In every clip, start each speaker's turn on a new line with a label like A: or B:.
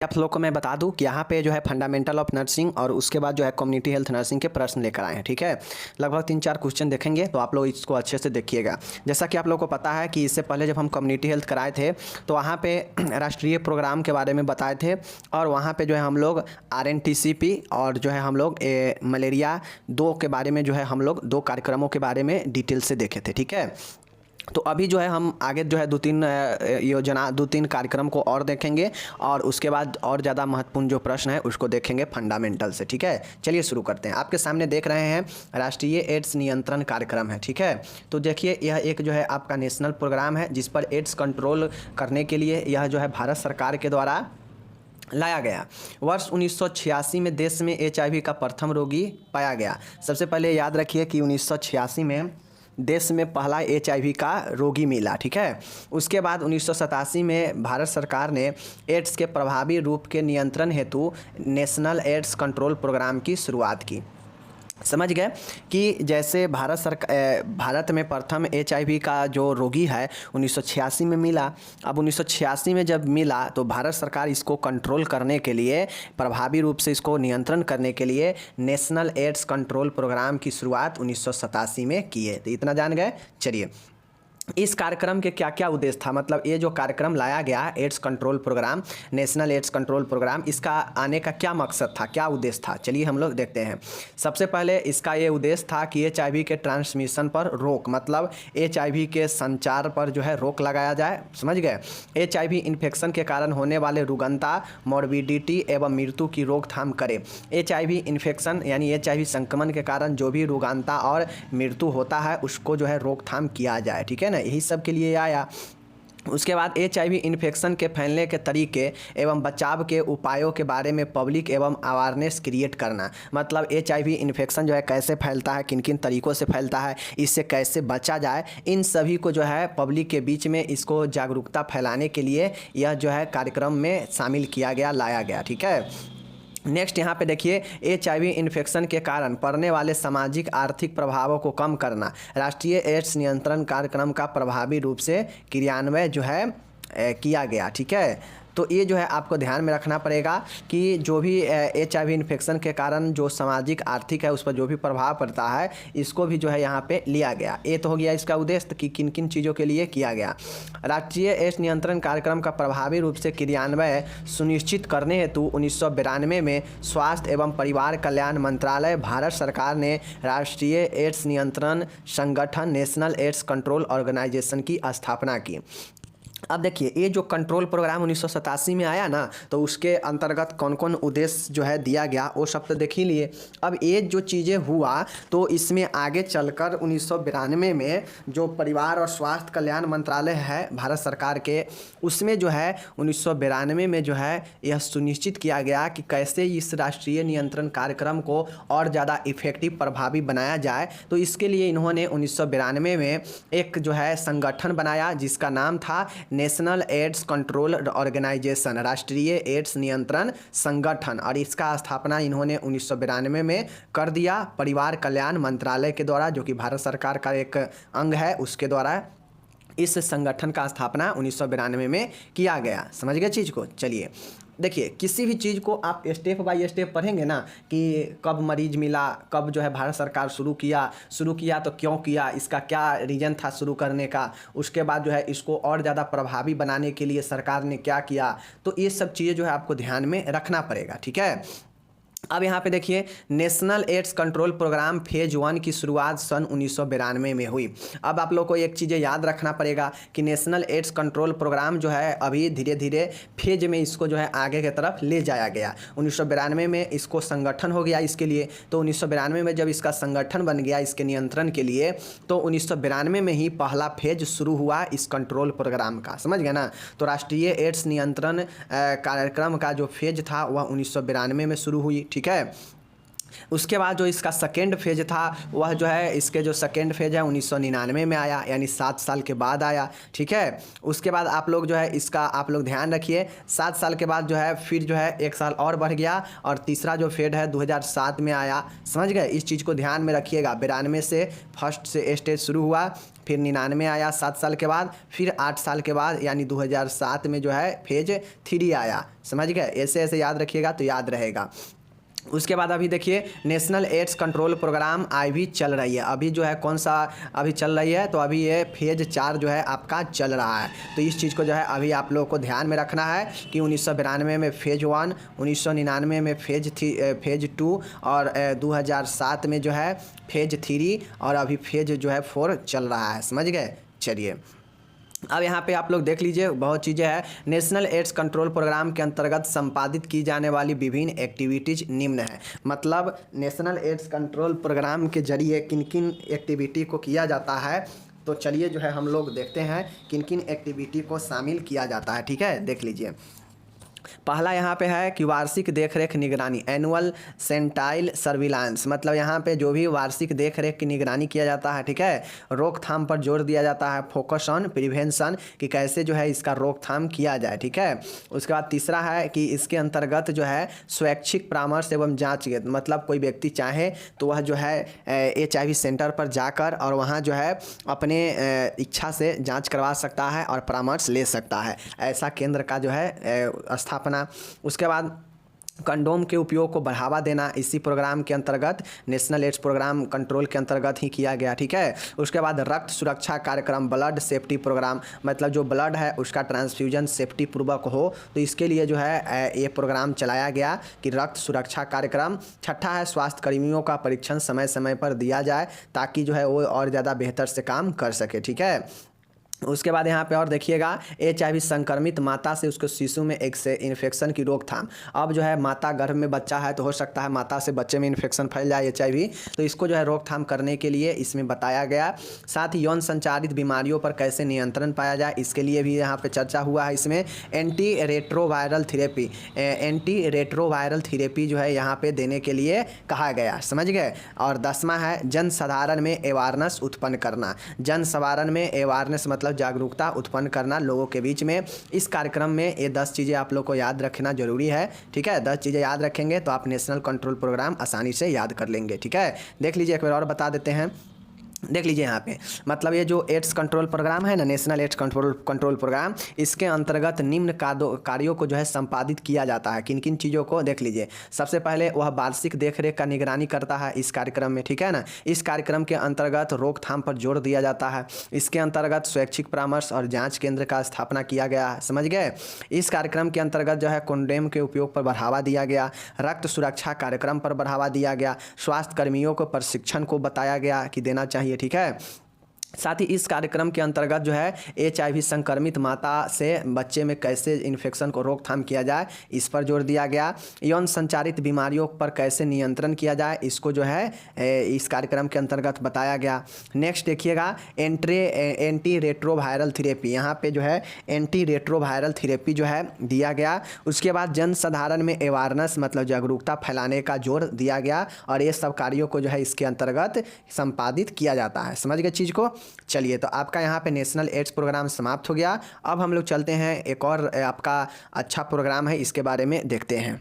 A: आप लोग को मैं बता दूं कि यहाँ पे जो है फंडामेंटल ऑफ नर्सिंग और उसके बाद जो है कम्युनिटी हेल्थ नर्सिंग के प्रश्न लेकर आए हैं। ठीक है, लगभग 3-4 क्वेश्चन देखेंगे, तो आप लोग इसको अच्छे से देखिएगा। जैसा कि आप लोग को पता है कि इससे पहले जब हम कम्युनिटी हेल्थ कराए थे तो वहाँ पे राष्ट्रीय प्रोग्राम के बारे में बताए थे, और वहाँ पे जो है हम लोग RNTCP और जो है हम लोग मलेरिया 2 के बारे में जो है हम लोग 2 कार्यक्रमों के बारे में डिटेल से देखे थे। ठीक है, तो अभी जो है हम आगे जो है 2-3 कार्यक्रम को और देखेंगे, और उसके बाद और ज़्यादा महत्वपूर्ण जो प्रश्न है उसको देखेंगे फंडामेंटल से। ठीक है, चलिए शुरू करते हैं। आपके सामने देख रहे हैं राष्ट्रीय एड्स नियंत्रण कार्यक्रम है। ठीक है, तो देखिए यह एक जो है आपका नेशनल प्रोग्राम है जिस पर एड्स कंट्रोल करने के लिए यह जो है भारत सरकार के द्वारा लाया गया। वर्ष 1986 में देश में HIV का प्रथम रोगी पाया गया। सबसे पहले याद रखिए कि 1986 में देश में पहला HIV का रोगी मिला। ठीक है, उसके बाद 1987 में भारत सरकार ने एड्स के प्रभावी रूप के नियंत्रण हेतु नेशनल एड्स कंट्रोल प्रोग्राम की शुरुआत की। समझ गए कि जैसे भारत में प्रथम HIV का जो रोगी है 1986 में मिला। अब 1986 में जब मिला तो भारत सरकार इसको कंट्रोल करने के लिए, प्रभावी रूप से इसको नियंत्रण करने के लिए नेशनल एड्स कंट्रोल प्रोग्राम की शुरुआत 1987 में किए। तो इतना जान गए। चलिए, इस कार्यक्रम के क्या क्या उद्देश्य था, मतलब ये जो कार्यक्रम लाया गया AIDS control programme, national AIDS control programme, इसका आने का क्या मकसद था, क्या उद्देश्य था, चलिए हम लोग देखते हैं। सबसे पहले इसका ये उद्देश्य था कि HIV के ट्रांसमिशन पर रोक, मतलब HIV के संचार पर जो है रोक लगाया जाए। समझ गए, HIV इन्फेक्शन के कारण होने वाले रुग्णता, मॉर्बिडिटी एवं मृत्यु की रोकथाम करे। HIV इन्फेक्शन यानी HIV संक्रमण के कारण जो भी रुग्णता और मृत्यु होता है उसको जो है रोकथाम किया जाए। ठीक है ना, यही सब के लिए आया। उसके बाद HIV इन्फेक्शन के फैलने के तरीके एवं बचाव के उपायों के बारे में पब्लिक एवं अवेयरनेस क्रिएट करना, मतलब HIV इन्फेक्शन जो है कैसे फैलता है, किन किन तरीक़ों से फैलता है, इससे कैसे बचा जाए, इन सभी को जो है पब्लिक के बीच में इसको जागरूकता फैलाने के लिए यह जो है कार्यक्रम में शामिल किया गया, लाया गया। ठीक है, नेक्स्ट यहाँ पे देखिए HIV इन्फेक्शन के कारण पड़ने वाले सामाजिक आर्थिक प्रभावों को कम करना, राष्ट्रीय एड्स नियंत्रण कार्यक्रम का प्रभावी रूप से क्रियान्वयन जो है किया गया। ठीक है, तो ये जो है आपको ध्यान में रखना पड़ेगा कि जो भी HIV इन्फेक्शन के कारण जो सामाजिक आर्थिक है उस पर जो भी प्रभाव पड़ता है इसको भी जो है यहाँ पे लिया गया। ये तो हो गया इसका उद्देश्य कि किन किन चीज़ों के लिए किया गया। राष्ट्रीय एड्स नियंत्रण कार्यक्रम का प्रभावी रूप से क्रियान्वयन सुनिश्चित करने हेतु 1992 में स्वास्थ्य एवं परिवार कल्याण मंत्रालय, भारत सरकार ने राष्ट्रीय एड्स नियंत्रण संगठन नेशनल एड्स कंट्रोल ऑर्गेनाइजेशन की स्थापना की। अब देखिए ये जो कंट्रोल प्रोग्राम 1987 में आया ना, तो उसके अंतर्गत कौन कौन उद्देश्य जो है दिया गया वो सब तो देख ही लिए। अब ये जो चीज़ें हुआ तो इसमें आगे चलकर 1992 में जो परिवार और स्वास्थ्य कल्याण मंत्रालय है भारत सरकार के, उसमें जो है 1992 में जो है यह सुनिश्चित किया गया कि कैसे इस राष्ट्रीय नियंत्रण कार्यक्रम को और ज़्यादा इफेक्टिव, प्रभावी बनाया जाए। तो इसके लिए इन्होंने 1992 में एक जो है संगठन बनाया जिसका नाम था नेशनल एड्स कंट्रोल ऑर्गेनाइजेशन, राष्ट्रीय एड्स नियंत्रण संगठन, और इसका स्थापना इन्होंने 1992 में कर दिया परिवार कल्याण मंत्रालय के द्वारा, जो कि भारत सरकार का एक अंग है, उसके द्वारा इस संगठन का स्थापना 1992 में किया गया। समझ गए चीज़ को। चलिए देखिए, किसी भी चीज़ को आप स्टेप बाय स्टेप पढ़ेंगे ना कि कब मरीज मिला, कब जो है भारत सरकार शुरू किया तो क्यों किया, इसका क्या रीज़न था शुरू करने का, उसके बाद जो है इसको और ज़्यादा प्रभावी बनाने के लिए सरकार ने क्या किया, तो ये सब चीज़ें जो है आपको ध्यान में रखना पड़ेगा। ठीक है, अब यहाँ पे देखिए national AIDS control programme phase 1 की शुरुआत सन 1992 में हुई। अब आप लोग को एक चीज़ें याद रखना पड़ेगा कि नेशनल एड्स कंट्रोल प्रोग्राम जो है अभी धीरे धीरे फेज में इसको जो है आगे की तरफ ले जाया गया। 1992 में इसको संगठन हो गया इसके लिए, तो 1992 में जब इसका संगठन बन गया इसके नियंत्रण के लिए, तो 1992 में ही पहला फेज शुरू हुआ इस कंट्रोल प्रोग्राम का। समझ गए ना, तो राष्ट्रीय एड्स नियंत्रण कार्यक्रम का जो फेज था वह 1992 में शुरू हुई। ठीक है, उसके बाद जो इसका सेकेंड फेज था वह जो है, इसके जो सेकेंड फेज है 1999 में आया, यानी 7 साल के बाद आया। ठीक है, उसके बाद आप लोग जो है इसका आप लोग ध्यान रखिए, 7 साल के बाद जो है फिर जो है 1 साल और बढ़ गया और तीसरा जो फेज है 2007 में आया। समझ गए, इस चीज़ को ध्यान में रखिएगा। 92 से फर्स्ट से स्टेज शुरू हुआ, फिर 99 आया 7 साल के बाद, फिर 8 साल के बाद यानी 2007 में जो है फेज 3 आया। समझ गए, ऐसे ऐसे याद रखिएगा तो याद रहेगा। उसके बाद अभी देखिए नेशनल एड्स कंट्रोल प्रोग्राम अभी चल रही है। अभी जो है कौन सा अभी चल रही है, तो अभी ये फेज 4 जो है आपका चल रहा है। तो इस चीज़ को जो है अभी आप लोगों को ध्यान में रखना है कि 1992 में फेज 1, 1999 में फेज 2 और 2007 में जो है फेज 3 और अभी फेज जो है 4 चल रहा है। समझ गए, चलिए अब यहाँ पे आप लोग देख लीजिए, बहुत चीज़ें हैं। नेशनल एड्स कंट्रोल प्रोग्राम के अंतर्गत संपादित की जाने वाली विभिन्न एक्टिविटीज़ निम्न है। मतलब नेशनल एड्स कंट्रोल प्रोग्राम के जरिए किन किन एक्टिविटी को किया जाता है, तो चलिए जो है हम लोग देखते हैं किन किन एक्टिविटी को शामिल किया जाता है। ठीक है, देख लीजिए। पहला यहाँ पे है कि वार्षिक देखरेख निगरानी, एनुअल सेंटाइल सर्विलांस। मतलब यहाँ पे जो भी वार्षिक देखरेख की निगरानी किया जाता है, ठीक है, रोकथाम पर जोर दिया जाता है, फोकस ऑन प्रिवेंशन, कि कैसे जो है इसका रोकथाम किया जाए। ठीक है, उसके बाद तीसरा है कि इसके अंतर्गत जो है स्वैच्छिक परामर्श एवं जाँच, मतलब कोई व्यक्ति चाहे तो वह जो है HIV सेंटर पर जाकर और वहाँ जो है अपने इच्छा से जाँच करवा सकता है और परामर्श ले सकता है। ऐसा केंद्र का जो है स्थापना। उसके बाद कंडोम के उपयोग को बढ़ावा देना इसी प्रोग्राम के अंतर्गत, नेशनल एड्स प्रोग्राम कंट्रोल के अंतर्गत ही किया गया। ठीक है, उसके बाद रक्त सुरक्षा कार्यक्रम, ब्लड सेफ्टी प्रोग्राम, मतलब जो ब्लड है उसका ट्रांसफ्यूजन सेफ्टी पूर्वक हो, तो इसके लिए जो है ये प्रोग्राम चलाया गया कि रक्त सुरक्षा कार्यक्रम। छठा है स्वास्थ्य कर्मियों का परीक्षण समय समय पर दिया जाए ताकि जो है वो और ज़्यादा बेहतर से काम कर सके। ठीक है, उसके बाद यहाँ पे और देखिएगा, HIV संक्रमित माता से उसके शिशु में एक से इन्फेक्शन की रोकथाम। अब जो है माता गर्भ में बच्चा है तो हो सकता है माता से बच्चे में इन्फेक्शन फैल जाए HIV, तो इसको जो है रोकथाम करने के लिए इसमें बताया गया। साथ ही यौन संचारित बीमारियों पर कैसे नियंत्रण पाया जाए, इसके लिए भी यहाँ पे चर्चा हुआ है। इसमें एंटी रेट्रोवायरल थेरेपी जो है यहाँ पे देने के लिए कहा गया। समझ गए। और 10वां है जन साधारण में अवेयरनेस उत्पन्न करना। जन साधारण में अवेयरनेस मतलब जागरूकता उत्पन्न करना लोगों के बीच में। इस कार्यक्रम में ये 10 चीज़ें आप लोग को याद रखना जरूरी है। ठीक है, 10 चीज़ें याद रखेंगे तो आप नेशनल कंट्रोल प्रोग्राम आसानी से याद कर लेंगे। ठीक है, देख लीजिए एक बार और बता देते हैं। देख लीजिए यहाँ पे, मतलब ये जो एड्स कंट्रोल प्रोग्राम है ना, नेशनल एड्स कंट्रोल प्रोग्राम, इसके अंतर्गत निम्न कार्यों को जो है संपादित किया जाता है। किन किन चीज़ों को देख लीजिए। सबसे पहले वह वार्षिक देखरेख का निगरानी करता है इस कार्यक्रम में। ठीक है ना, इस कार्यक्रम के अंतर्गत रोकथाम पर जोर दिया जाता है। इसके अंतर्गत स्वैच्छिक परामर्श और जाँच केंद्र का स्थापना किया गया है। समझ गए। इस कार्यक्रम के अंतर्गत जो है कंडोम के उपयोग पर बढ़ावा दिया गया, रक्त सुरक्षा कार्यक्रम पर बढ़ावा दिया गया, स्वास्थ्य कर्मियों को प्रशिक्षण को बताया गया कि देना चाहिए। ठीक है, साथ ही इस कार्यक्रम के अंतर्गत जो है HIV संक्रमित माता से बच्चे में कैसे इन्फेक्शन को रोकथाम किया जाए इस पर जोर दिया गया। यौन संचारित बीमारियों पर कैसे नियंत्रण किया जाए इसको जो है इस कार्यक्रम के अंतर्गत बताया गया। नेक्स्ट देखिएगा, एंटी रेट्रोवायरल थेरेपी। यहाँ पे जो है एंटी रेट्रोवायरल थेरेपी जो है दिया गया। उसके बाद जन साधारण में अवेयरनेस मतलब जागरूकता फैलाने का जोर दिया गया और ये सब कार्यों को जो है इसके अंतर्गत संपादित किया जाता है। समझ गए चीज़ को। चलिए, तो आपका यहाँ पे नेशनल एड्स प्रोग्राम समाप्त हो गया। अब हम लोग चलते हैं एक और आपका अच्छा प्रोग्राम है, इसके बारे में देखते हैं।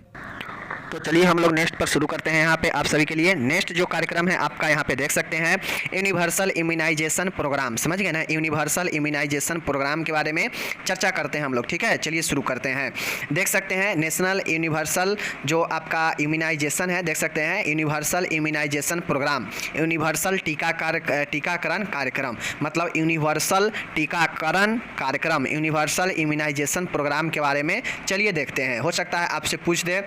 A: तो चलिए हम लोग नेक्स्ट पर शुरू करते हैं। यहाँ पे आप सभी के लिए नेक्स्ट जो कार्यक्रम है आपका यहाँ पे देख सकते हैं, यूनिवर्सल इम्यूनाइजेशन प्रोग्राम। समझ गए ना, यूनिवर्सल इम्यूनाइजेशन प्रोग्राम के बारे में चर्चा करते हैं हम लोग। ठीक है, चलिए शुरू करते हैं। देख सकते हैं नेशनल यूनिवर्सल जो आपका इम्यूनाइजेशन है, देख सकते हैं यूनिवर्सल इम्यूनाइजेशन प्रोग्राम, यूनिवर्सल टीकाकरण कार्यक्रम, मतलब यूनिवर्सल टीकाकरण कार्यक्रम, यूनिवर्सल इम्यूनाइजेशन प्रोग्राम के बारे में चलिए देखते हैं। हो सकता है आपसे पूछ दे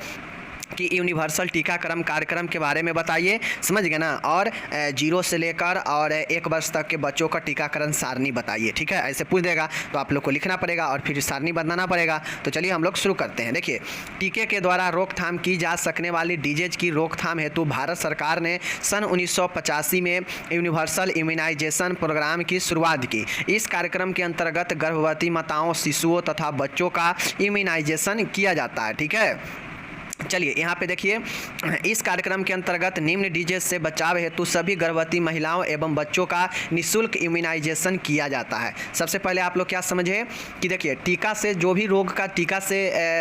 A: कि यूनिवर्सल टीकाकरण कार्यक्रम के बारे में बताइए। समझ गए ना, और 0 से लेकर और 1 वर्ष तक के बच्चों का टीकाकरण सारणी बताइए। ठीक है, ऐसे पूछ देगा तो आप लोग को लिखना पड़ेगा और फिर सारणी बनाना पड़ेगा। तो चलिए हम लोग शुरू करते हैं। देखिए, टीके के द्वारा रोकथाम की जा सकने वाली डिजीज की रोकथाम हेतु भारत सरकार ने सन 1985 में यूनिवर्सल इम्यूनाइजेशन प्रोग्राम की शुरुआत की। इस कार्यक्रम के अंतर्गत गर्भवती माताओं, शिशुओं तथा बच्चों का इम्यूनाइजेशन किया जाता है। ठीक है, चलिए यहाँ पे देखिए, इस कार्यक्रम के अंतर्गत निम्न डिजीज से बचाव हेतु सभी गर्भवती महिलाओं एवं बच्चों का निःशुल्क इम्यूनाइजेशन किया जाता है। सबसे पहले आप लोग क्या समझे कि देखिए, टीका से जो भी रोग का टीका से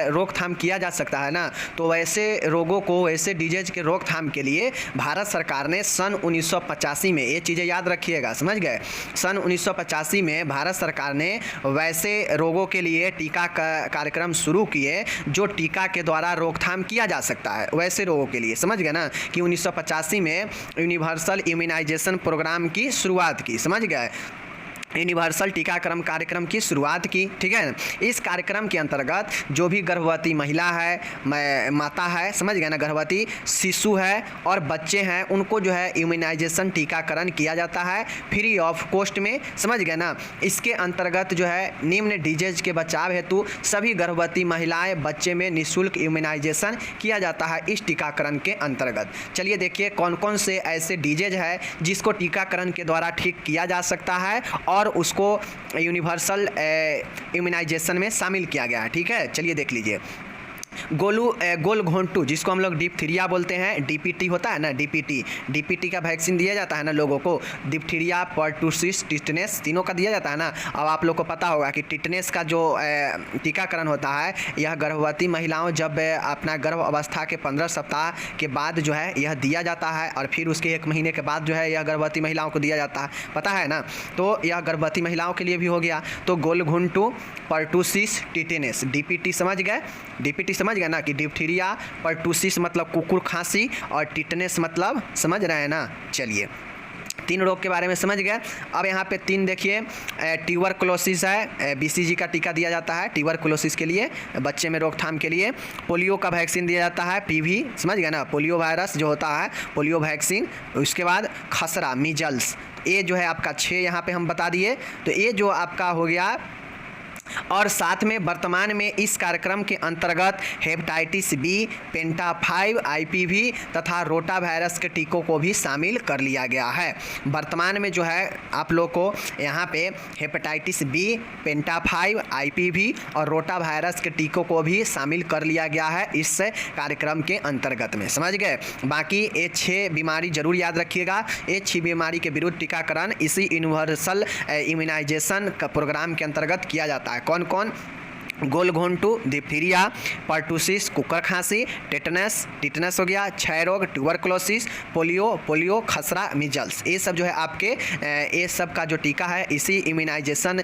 A: रोकथाम किया जा सकता है ना, तो वैसे रोगों को, वैसे डिजीज के रोकथाम के लिए भारत सरकार ने सन 1985 में, ये चीज़ें याद रखिएगा, समझ गए, सन 1985 में भारत सरकार ने वैसे रोगों के लिए टीका का कार्यक्रम शुरू किए जो टीका के द्वारा रोकथाम किया जा सकता है, वैसे रोगों के लिए, समझ गए ना, कि 1985 में यूनिवर्सल इम्यूनाइजेशन प्रोग्राम की शुरुआत की, समझ गए, यूनिवर्सल टीकाकरण कार्यक्रम की शुरुआत की, ठीक है। इस कार्यक्रम के अंतर्गत जो भी गर्भवती महिला है, माता है, समझ गए ना, गर्भवती शिशु है और बच्चे हैं, उनको जो है इम्यूनाइजेशन टीकाकरण किया जाता है फ्री ऑफ कॉस्ट में, समझ गए ना। इसके अंतर्गत जो है निम्न डिजीज के बचाव हेतु सभी गर्भवती महिलाएं, बच्चे में निःशुल्क इम्यूनाइजेशन किया जाता है इस टीकाकरण के अंतर्गत। चलिए देखिए कौन कौन से ऐसे डिजीज है जिसको टीकाकरण के द्वारा ठीक किया जा सकता है और उसको यूनिवर्सल इम्यूनाइजेशन में शामिल किया गया है, ठीक है। चलिए देख लीजिए, गोल घोंटू, जिसको हम लोग डिप्थीरिया बोलते हैं, डीपीटी होता है ना, डीपीटी का वैक्सीन दिया जाता है ना लोगों को, डिप्थीरिया, पर्टूसिस, टिटनेस, तीनों का दिया जाता है ना। अब आप लोग को पता होगा कि टिटनेस का जो टीकाकरण होता है, यह गर्भवती महिलाओं जब अपना गर्भ अवस्था के 15 सप्ताह के बाद जो है यह दिया जाता है और फिर उसके 1 महीने के बाद जो है यह गर्भवती महिलाओं को दिया जाता है, पता है ना। तो यह गर्भवती महिलाओं के लिए भी हो गया। तो गोल घोंटू, पर्टूसिस, टिटनेस, डीपीटी समझ गए, डीपीटी समझ गए ना, कि डिप्थीरिया, पर्टूसिस मतलब कुकुर खांसी और टिटनेस मतलब, समझ रहे हैं ना। चलिए 3 रोग के बारे में समझ गए। अब यहाँ पे 3 देखिए, ट्यूबरकुलोसिस है, बीसीजी का टीका दिया जाता है ट्यूबरकुलोसिस के लिए, बच्चे में रोकथाम के लिए। पोलियो का वैक्सीन दिया जाता है, पीवी, समझ गए ना, पोलियो वायरस जो होता है, पोलियो वैक्सीन। उसके बाद खसरा, मीजल्स, ये जो है आपका 6 यहाँ पे हम बता दिए। तो ये जो आपका हो गया, और साथ में वर्तमान में इस कार्यक्रम के अंतर्गत हेपेटाइटिस बी, पेंटा 5, आईपीवी तथा रोटा वायरस के टीकों को भी शामिल कर लिया गया है। वर्तमान में जो है आप लोग को यहाँ पे हेपेटाइटिस बी, पेंटा 5, आईपीवी और रोटा वायरस के टीकों को भी शामिल कर लिया गया है इस कार्यक्रम के अंतर्गत में, समझ गए। बाकी ये 6 बीमारी जरूर याद रखिएगा, ये 6 बीमारी के विरुद्ध टीकाकरण इसी यूनिवर्सल इम्यूनाइजेशन का प्रोग्राम के अंतर्गत किया जाता है। कौन कौन? गोल घोंटू, डिप्थीरिया, पर्टूसिस, कुकर खांसी, टिटनेस हो गया, क्षय रोग, ट्यूबरकुलोसिस, पोलियो, खसरा, मिजल्स, ये सब जो है आपके ये सब का जो टीका है इसी इम्यूनाइजेशन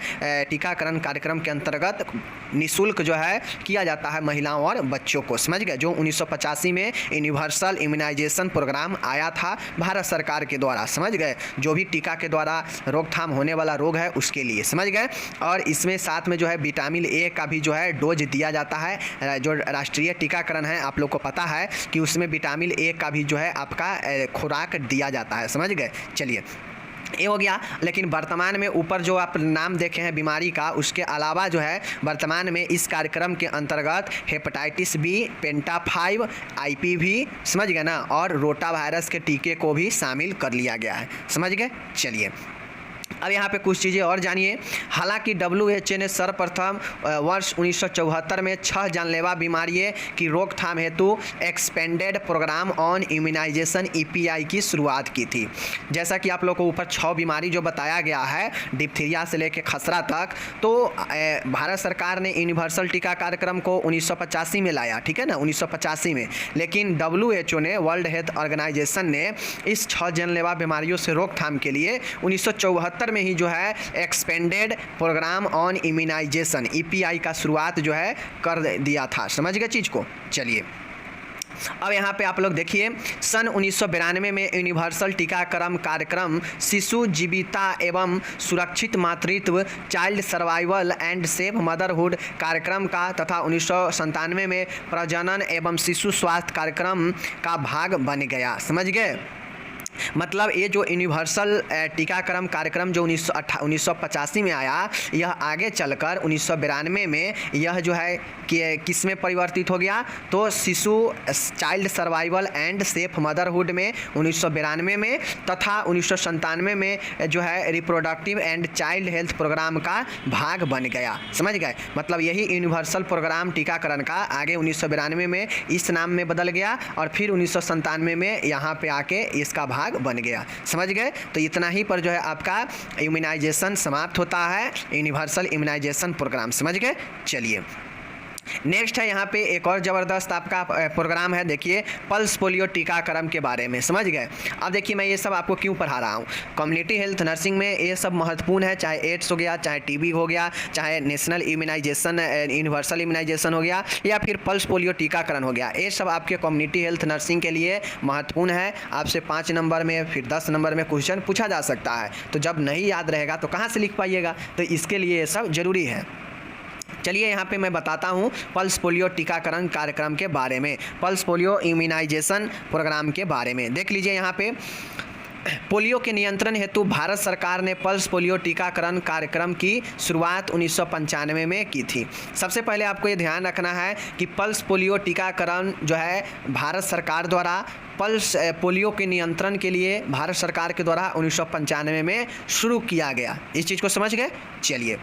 A: टीकाकरण कार्यक्रम के अंतर्गत निःशुल्क जो है किया जाता है महिलाओं और बच्चों को, समझ गए। जो 1985 में यूनिवर्सल इम्यूनाइजेशन प्रोग्राम आया था भारत सरकार के द्वारा, समझ गए, जो भी टीका के द्वारा रोकथाम होने वाला रोग है उसके लिए, समझ गए। और इसमें साथ में जो है विटामिन ए का भी जो है डोज दिया जाता है। जो राष्ट्रीय टीकाकरण है आप लोग को पता है कि उसमें विटामिन ए का भी जो है आपका खुराक दिया जाता है, समझ गए। चलिए ये हो गया। लेकिन वर्तमान में ऊपर जो आप नाम देखे हैं बीमारी का, उसके अलावा जो है वर्तमान में इस कार्यक्रम के अंतर्गत हेपेटाइटिस बी, पेंटा 5, आईपीवी, समझ गए ना, और रोटा वायरस के टीके को भी शामिल कर लिया गया है, समझ गए। चलिए अब यहाँ पे कुछ चीज़ें और जानिए। हालांकि WHO ने सर्वप्रथम वर्ष 1974 में 6 जानलेवा बीमारियों की रोकथाम हेतु expanded programme on immunisation EPI की शुरुआत की थी। जैसा कि आप लोग को ऊपर 6 बीमारी जो बताया गया है, डिप्थीरिया से लेकर खसरा तक, तो भारत सरकार ने यूनिवर्सल टीका कार्यक्रम को 1985 में लाया, ठीक है ना, 1985 में। लेकिन WHO ने, वर्ल्ड हेल्थ ऑर्गेनाइजेशन ने इस 6 जानलेवा बीमारियों से रोकथाम के लिए 1974 में ही जो है expanded programme on immunisation EPI का शुरुआत जो है कर दिया था, समझ गए चीज़ को। चलिए अब यहाँ पे आप लोग देखिए, सन 1992 में यूनिवर्सल टीकाकरण कार्यक्रम शिशु जीविता एवं सुरक्षित मातृत्व, child survival and safe motherhood कार्यक्रम का तथा 1997 में प्रजनन एवं शिशु स्वास्थ्य कार्यक्रम का भाग बन गया, समझ गए। मतलब ये जो यूनिवर्सल टीकाकरण कार्यक्रम जो 1985 में आया, यह आगे चलकर 1992 में यह जो है कि किस में परिवर्तित हो गया, तो शिशु child survival and safe motherhood में 1992 में, तथा 1997 में जो है reproductive and child health programme का भाग बन गया। समझ गए, मतलब यही यूनिवर्सल प्रोग्राम टीकाकरण का आगे 1992 में इस नाम में बदल गया और फिर 1997 में यहाँ पे आके इसका भाग बन गया। समझ गए, तो इतना ही पर जो है आपका इम्यूनाइजेशन समाप्त होता है, यूनिवर्सल इम्यूनाइजेशन प्रोग्राम। समझ गए। चलिए नेक्स्ट है यहाँ पे एक और ज़बरदस्त आपका प्रोग्राम है, देखिए पल्स पोलियो टीकाकरण के बारे में। समझ गए। अब देखिए मैं ये सब आपको क्यों पढ़ा रहा हूँ, कम्युनिटी हेल्थ नर्सिंग में ये सब महत्वपूर्ण है, चाहे एड्स हो गया, चाहे टीबी हो गया, चाहे नेशनल इम्यूनाइजेशन यूनिवर्सल इम्यूनाइजेशन हो गया, या फिर पल्स पोलियो टीकाकरण हो गया, ये सब आपके कम्युनिटी हेल्थ नर्सिंग के लिए महत्वपूर्ण है। आपसे 5 नंबर में फिर 10 नंबर में क्वेश्चन पूछा जा सकता है, तो जब नहीं याद रहेगा तो कहाँ से लिख पाइएगा, तो इसके लिए ये सब ज़रूरी है। चलिए यहाँ पे मैं बताता हूँ पल्स पोलियो टीकाकरण कार्यक्रम के बारे में, पल्स पोलियो इम्यूनाइजेशन प्रोग्राम के बारे में। देख लीजिए यहाँ पे पोलियो के नियंत्रण हेतु भारत सरकार ने पल्स पोलियो टीकाकरण कार्यक्रम की शुरुआत 1995 में की थी। सबसे पहले आपको ये ध्यान रखना है कि पल्स पोलियो टीकाकरण जो है भारत सरकार द्वारा पल्स पोलियो के नियंत्रण के लिए भारत सरकार के द्वारा 1995 में शुरू किया गया। इस चीज़ को समझ गए। चलिए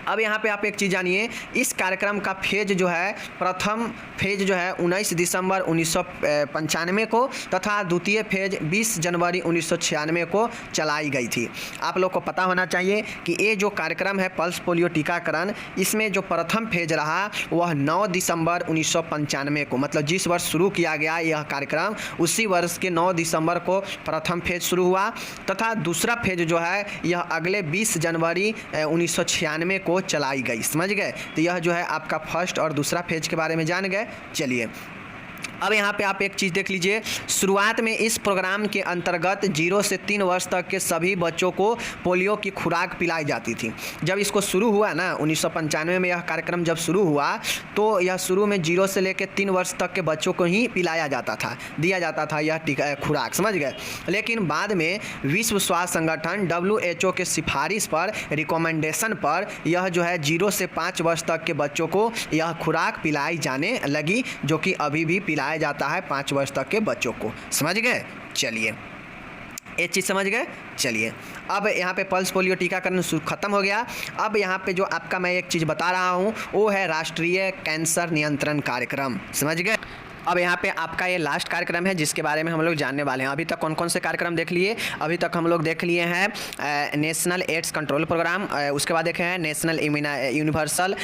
A: अब यहाँ पे आप एक चीज़ जानिए, इस कार्यक्रम का फेज जो है, प्रथम फेज जो है 19 दिसंबर 1995 को तथा द्वितीय फेज 20 जनवरी 1996 को चलाई गई थी। आप लोग को पता होना चाहिए कि ये जो कार्यक्रम है पल्स पोलियो टीकाकरण, इसमें जो प्रथम फेज रहा वह 9 दिसंबर 1995 को, मतलब जिस वर्ष शुरू किया गया यह कार्यक्रम उसी वर्ष के 9 दिसंबर को प्रथम फेज शुरू हुआ, तथा दूसरा फेज जो है यह अगले 20 जनवरी 1996 को चलाई गई। समझ गए। तो यह जो है आपका फर्स्ट और दूसरा फेज के बारे में जान गए। चलिए अब यहाँ पे आप एक चीज़ देख लीजिए, शुरुआत में इस प्रोग्राम के अंतर्गत 0 से 3 वर्ष तक के सभी बच्चों को पोलियो की खुराक पिलाई जाती थी। जब इसको शुरू हुआ ना 1995 में, यह कार्यक्रम जब शुरू हुआ तो यह शुरू में 0 से लेकर 3 वर्ष तक के बच्चों को ही पिलाया जाता था, दिया जाता था यह खुराक। समझ गए। लेकिन बाद में विश्व स्वास्थ्य संगठन WHO के सिफारिश पर, रिकमेंडेशन पर यह जो है 0 से 5 वर्ष तक के बच्चों को यह खुराक पिलाई जाने लगी, जो कि अभी भी पिलाया जाता है 5 वर्ष तक के बच्चों को। समझ गए। चलिए एक चीज़ समझ गए। चलिए अब यहाँ पे पल्स पोलियो टीकाकरण खत्म हो गया। अब यहाँ पे जो आपका मैं एक चीज़ बता रहा हूँ वो है राष्ट्रीय कैंसर नियंत्रण कार्यक्रम। समझ गए। अब यहाँ पे आपका ये लास्ट कार्यक्रम है जिसके बारे में हम लोग जानने वाले हैं। अभी तक कौन कौन से कार्यक्रम देख लिए? अभी तक हम लोग देख लिए हैं नेशनल एड्स कंट्रोल प्रोग्राम, उसके बाद देखे हैं नेशनल यूनिवर्सल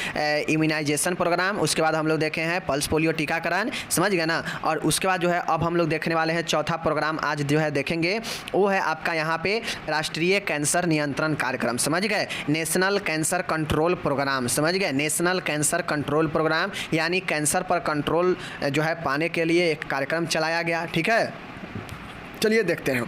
A: इम्यूनाइजेशन प्रोग्राम, उसके बाद हम लोग देखे हैं पल्स पोलियो टीकाकरण। समझ गए ना। और उसके बाद जो है अब हम लोग देखने वाले हैं चौथा प्रोग्राम आज जो है देखेंगे, वो है आपका यहाँ पे राष्ट्रीय कैंसर नियंत्रण कार्यक्रम। समझ गए। National cancer control programme. समझ गए। नेशनल कैंसर कंट्रोल प्रोग्राम यानी कैंसर पर कंट्रोल जो है पाने के लिए एक कार्यक्रम चलाया गया। ठीक है। चलिए देखते हैं।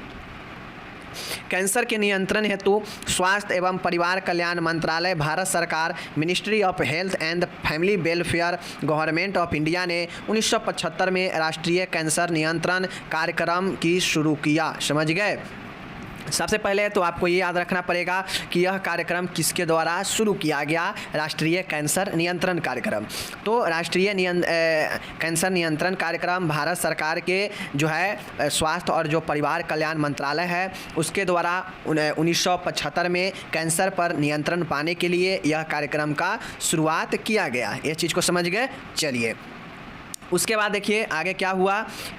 A: कैंसर के नियंत्रण हेतु स्वास्थ्य एवं परिवार कल्याण मंत्रालय, भारत सरकार, ministry of health and family welfare, government of India ने 1975 में राष्ट्रीय कैंसर नियंत्रण कार्यक्रम की शुरू किया। समझ गए। सबसे पहले तो आपको ये याद रखना पड़ेगा कि यह कार्यक्रम किसके द्वारा शुरू किया गया, राष्ट्रीय कैंसर नियंत्रण कार्यक्रम। तो राष्ट्रीय कैंसर नियंत्रण कार्यक्रम भारत सरकार के जो है स्वास्थ्य और जो परिवार कल्याण मंत्रालय है उसके द्वारा 1975 में कैंसर पर नियंत्रण पाने के लिए यह कार्यक्रम का शुरुआत किया गया। ये चीज़ को समझ गए। चलिए उसके बाद देखिए आगे क्या हुआ।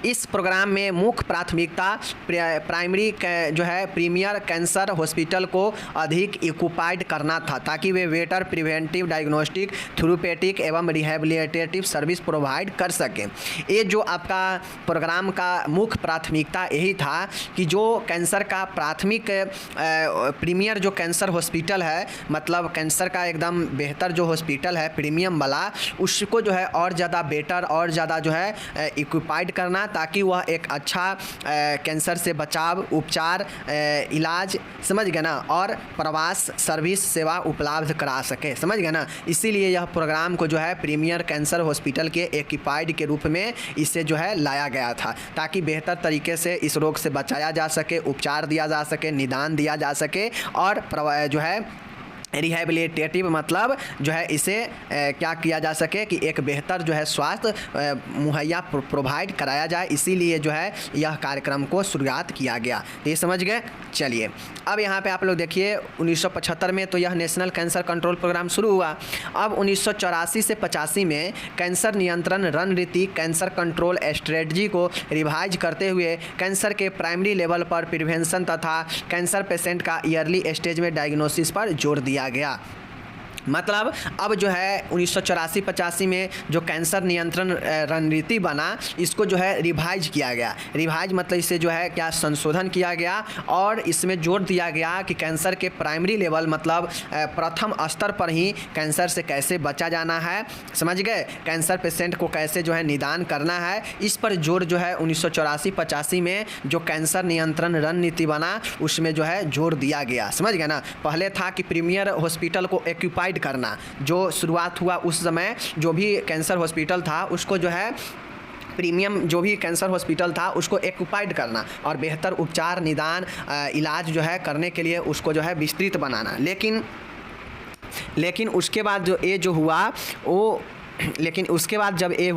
A: इस प्रोग्राम में मुख्य प्राथमिकता प्राइमरी जो है प्रीमियर कैंसर हॉस्पिटल को अधिक इक्विपाइड करना था ताकि way better preventive, diagnostic, therapeutic एवं रिहेबिलिटेटिव सर्विस प्रोवाइड कर सकें। ये जो आपका प्रोग्राम का मुख्य प्राथमिकता यही था कि जो कैंसर का प्राथमिक प्रीमियर जो कैंसर हॉस्पिटल है, मतलब कैंसर का एकदम बेहतर जो हॉस्पिटल है प्रीमियम वाला, उसको जो है और ज़्यादा बेटर और ज़्यादा जो है इक्विपाइड करना, ताकि वह एक अच्छा कैंसर से बचाव, उपचार, इलाज, समझ गए ना, और प्रवास सर्विस सेवा उपलब्ध करा सके, समझ गए ना। इसीलिए यह प्रोग्राम को जो है प्रीमियर कैंसर हॉस्पिटल के इक्विपाइड के रूप में इसे जो है लाया गया था, ताकि बेहतर तरीके से इस रोग से बचाया जा सके, उपचार दिया जा सके, निदान दिया जा सके, और जो है रिहैबिलिटेटिव मतलब जो है इसे क्या किया जा सके कि एक बेहतर जो है स्वास्थ्य मुहैया प्रोवाइड कराया जाए। इसीलिए जो है यह कार्यक्रम को शुरुआत किया गया। तो ये समझ गए। चलिए अब यहाँ पे आप लोग देखिए 1975 में तो यह नेशनल कैंसर कंट्रोल प्रोग्राम शुरू हुआ। अब 1984 से 85 में कैंसर नियंत्रण रणनीति, कैंसर कंट्रोल स्ट्रेटजी को रिवाइज करते हुए कैंसर के प्राइमरी लेवल पर प्रिवेंशन तथा कैंसर पेशेंट का ईयरली स्टेज में डायग्नोसिस पर जोर दिया गया। मतलब अब जो है 1984-85 में जो कैंसर नियंत्रण रणनीति बना, इसको जो है रिवाइज किया गया। रिवाइज मतलब इसे जो है क्या संशोधन किया गया, और इसमें जोर दिया गया कि कैंसर के प्राइमरी लेवल मतलब प्रथम स्तर पर ही कैंसर से कैसे बचा जाना है, समझ गए, कैंसर पेशेंट को कैसे जो है निदान करना है। इस पर जोर जो है 1984-85 में जो कैंसर नियंत्रण रणनीति बना उसमें जो है जोर दिया गया, समझ गए ना। पहले था कि प्रीमियर हॉस्पिटल को एक्यूपाइड करना, जो शुरुआत हुआ उस समय जो भी कैंसर हॉस्पिटल था उसको जो है प्रीमियम जो भी कैंसर हॉस्पिटल था उसको एक्यूपाइड करना, और बेहतर उपचार, निदान, इलाज जो है करने के लिए उसको जो है विस्तृत बनाना। लेकिन उसके बाद जो ये जो हुआ वो लेकिन उसके बाद जब ये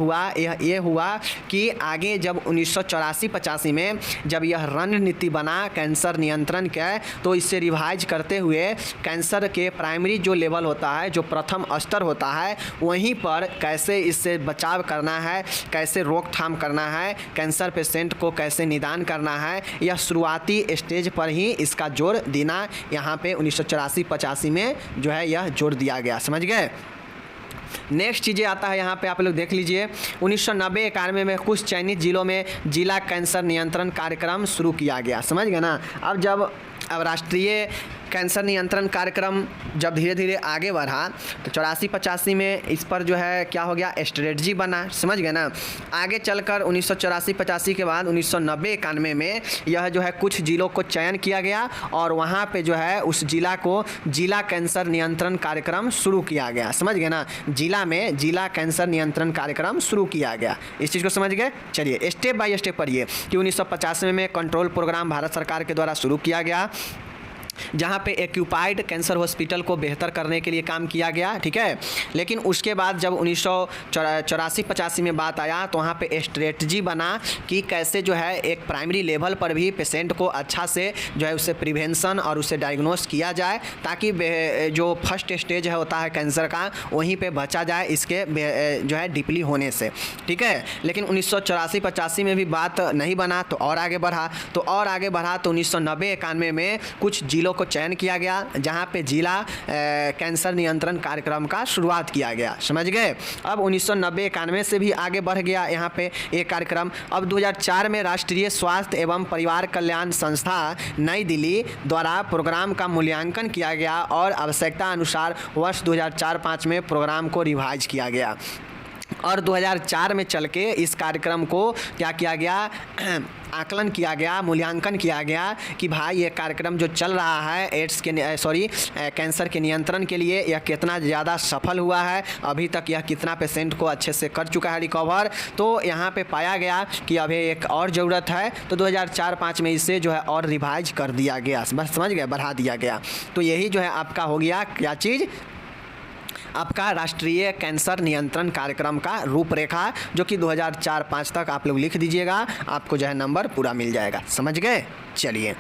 A: हुआ कि आगे जब 1984-85 में जब यह रणनीति बना कैंसर नियंत्रण का, तो इससे रिवाइज करते हुए कैंसर के प्राइमरी जो लेवल होता है, जो प्रथम स्तर होता है, वहीं पर कैसे इससे बचाव करना है, कैसे रोकथाम करना है, कैंसर पेशेंट को कैसे निदान करना है, यह शुरुआती स्टेज पर ही इसका जोर देना यहाँ पे 1984-85 में जो है यह जोर दिया गया, समझ गए। नेक्स्ट चीज़ें आता है यहाँ पे आप लोग देख लीजिए 1990-91 में कुछ चयनित जिलों में जिला कैंसर नियंत्रण कार्यक्रम शुरू किया गया, समझ गए ना। अब राष्ट्रीय कैंसर नियंत्रण कार्यक्रम जब धीरे धीरे आगे बढ़ा तो 84-85 में इस पर जो है क्या हो गया, स्ट्रेटजी बना, समझ गए ना। आगे चलकर 1984-85 के बाद 1990-91 में यह जो है कुछ जिलों को चयन किया गया, और वहाँ पे जो है उस जिला को जिला कैंसर नियंत्रण कार्यक्रम शुरू किया गया, समझ गए ना। जिला में जिला कैंसर नियंत्रण कार्यक्रम शुरू किया गया, इस चीज़ को समझ गए। चलिए स्टेप बाय स्टेप पढ़िए कि 1985 में कंट्रोल प्रोग्राम भारत सरकार के द्वारा शुरू किया गया, जहाँ पे एक्यूपाइड कैंसर हॉस्पिटल को बेहतर करने के लिए काम किया गया, ठीक है। लेकिन उसके बाद जब 1984-85 में बात आया तो वहाँ पे स्ट्रेटजी बना कि कैसे जो है एक प्राइमरी लेवल पर भी पेशेंट को अच्छा से जो है उससे प्रिवेंशन और उसे डायग्नोस किया जाए, ताकि जो फर्स्ट स्टेज है होता है कैंसर का वहीं पे बचा जाए इसके जो है डीपली होने से, ठीक है। लेकिन 1984-85 में भी बात नहीं बना तो और आगे बढ़ा तो 1990-91 में कुछ जिलों को चयन किया गया, जहां पे जिला कैंसर नियंत्रण कार्यक्रम का शुरुआत किया गया, समझ गए। अब 1990-91 से भी आगे बढ़ गया यहाँ पे एक कार्यक्रम। अब 2004 में राष्ट्रीय स्वास्थ्य एवं परिवार कल्याण संस्था नई दिल्ली द्वारा प्रोग्राम का मूल्यांकन किया गया, और आवश्यकता अनुसार वर्ष 2004-05 में प्रोग्राम को रिवाइज किया गया, और 2004 में चल के इस कार्यक्रम को क्या किया गया, आकलन किया गया, मूल्यांकन किया गया कि भाई ये कार्यक्रम जो चल रहा है कैंसर के नियंत्रण के लिए यह कितना ज़्यादा सफल हुआ है, अभी तक यह कितना पेशेंट को अच्छे से कर चुका है रिकवर। तो यहाँ पे पाया गया कि अभी एक और ज़रूरत है, तो 2004-05 में इसे जो है और रिवाइज कर दिया गया, बस समझ गए, बढ़ा दिया गया। तो यही जो है आपका हो गया क्या चीज़, आपका राष्ट्रीय कैंसर नियंत्रण कार्यक्रम का रूपरेखा, जो कि 2004-05 तक आप लोग लिख दीजिएगा, आपको जो है नंबर पूरा मिल जाएगा, समझ गए। चलिए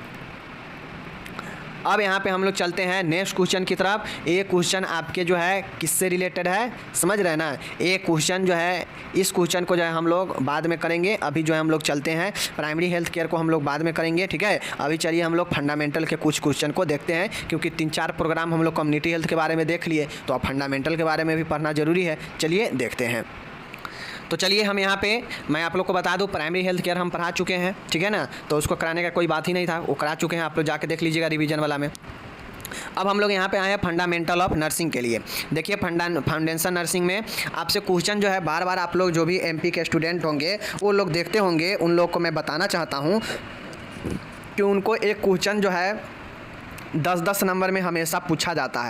A: अब यहाँ पे हम लोग चलते हैं नेक्स्ट क्वेश्चन की तरफ। ये क्वेश्चन आपके जो है किससे रिलेटेड है, समझ रहे हैं ना। ये क्वेश्चन जो है, इस क्वेश्चन को जो है हम लोग बाद में करेंगे, अभी जो है हम लोग चलते हैं प्राइमरी हेल्थ केयर को हम लोग बाद में करेंगे, ठीक है। अभी चलिए हम लोग फंडामेंटल के कुछ क्वेश्चन को देखते हैं, क्योंकि 3-4 प्रोग्राम हम लोग कम्युनिटी हेल्थ के बारे में देख लिए, तो अब फंडामेंटल के बारे में भी पढ़ना ज़रूरी है। चलिए देखते हैं। तो चलिए हम यहाँ पे मैं आप लोग को बता दूँ, प्राइमरी हेल्थ केयर हम पढ़ा चुके हैं, ठीक है ना, तो उसको कराने का कोई बात ही नहीं था, वो करा चुके हैं, आप लोग जाके देख लीजिएगा रिवीजन वाला में। अब हम लोग यहाँ पे आए हैं फंडामेंटल ऑफ नर्सिंग के लिए। देखिए फाउंडेशन नर्सिंग में आपसे क्वेश्चन जो है बार बार आप लोग जो भी एमपी के स्टूडेंट होंगे वो लोग देखते होंगे, उन लोग को मैं बताना चाहता हूँ कि उनको एक क्वेश्चन जो है 10-10 नंबर में हमेशा पूछा जाता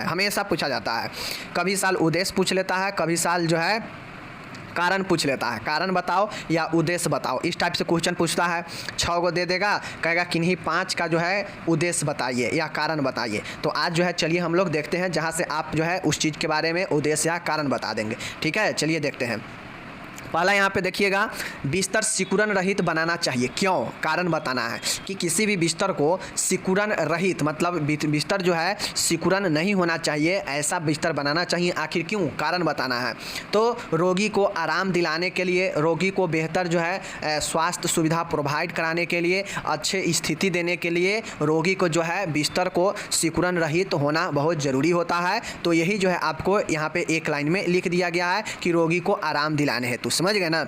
A: है। कभी साल उद्देश्य पूछ लेता है, कभी साल जो है कारण पूछ लेता है, कारण बताओ या उद्देश्य बताओ, इस टाइप से क्वेश्चन पूछता है। 6 को दे देगा, कहेगा किन्हीं 5 का जो है उद्देश्य बताइए या कारण बताइए। तो आज जो है चलिए हम लोग देखते हैं जहाँ से आप जो है उस चीज़ के बारे में उद्देश्य या कारण बता देंगे। ठीक है, चलिए देखते हैं। पहला यहाँ पे देखिएगा, बिस्तर सिकुड़न रहित बनाना चाहिए। क्यों? कारण बताना है कि किसी भी बिस्तर को सिकुड़न रहित मतलब बिस्तर जो है सिकुड़न नहीं होना चाहिए, ऐसा बिस्तर बनाना चाहिए। आखिर क्यों? कारण बताना है। तो रोगी को आराम दिलाने के लिए, रोगी को बेहतर जो है स्वास्थ्य सुविधा प्रोवाइड कराने के लिए, अच्छे स्थिति देने के लिए रोगी को जो है बिस्तर को सिकुड़न रहित होना बहुत ज़रूरी होता है। तो यही जो है आपको यहाँ पे एक लाइन में लिख दिया गया है कि रोगी को आराम दिलाने हेतु। समझ गए ना?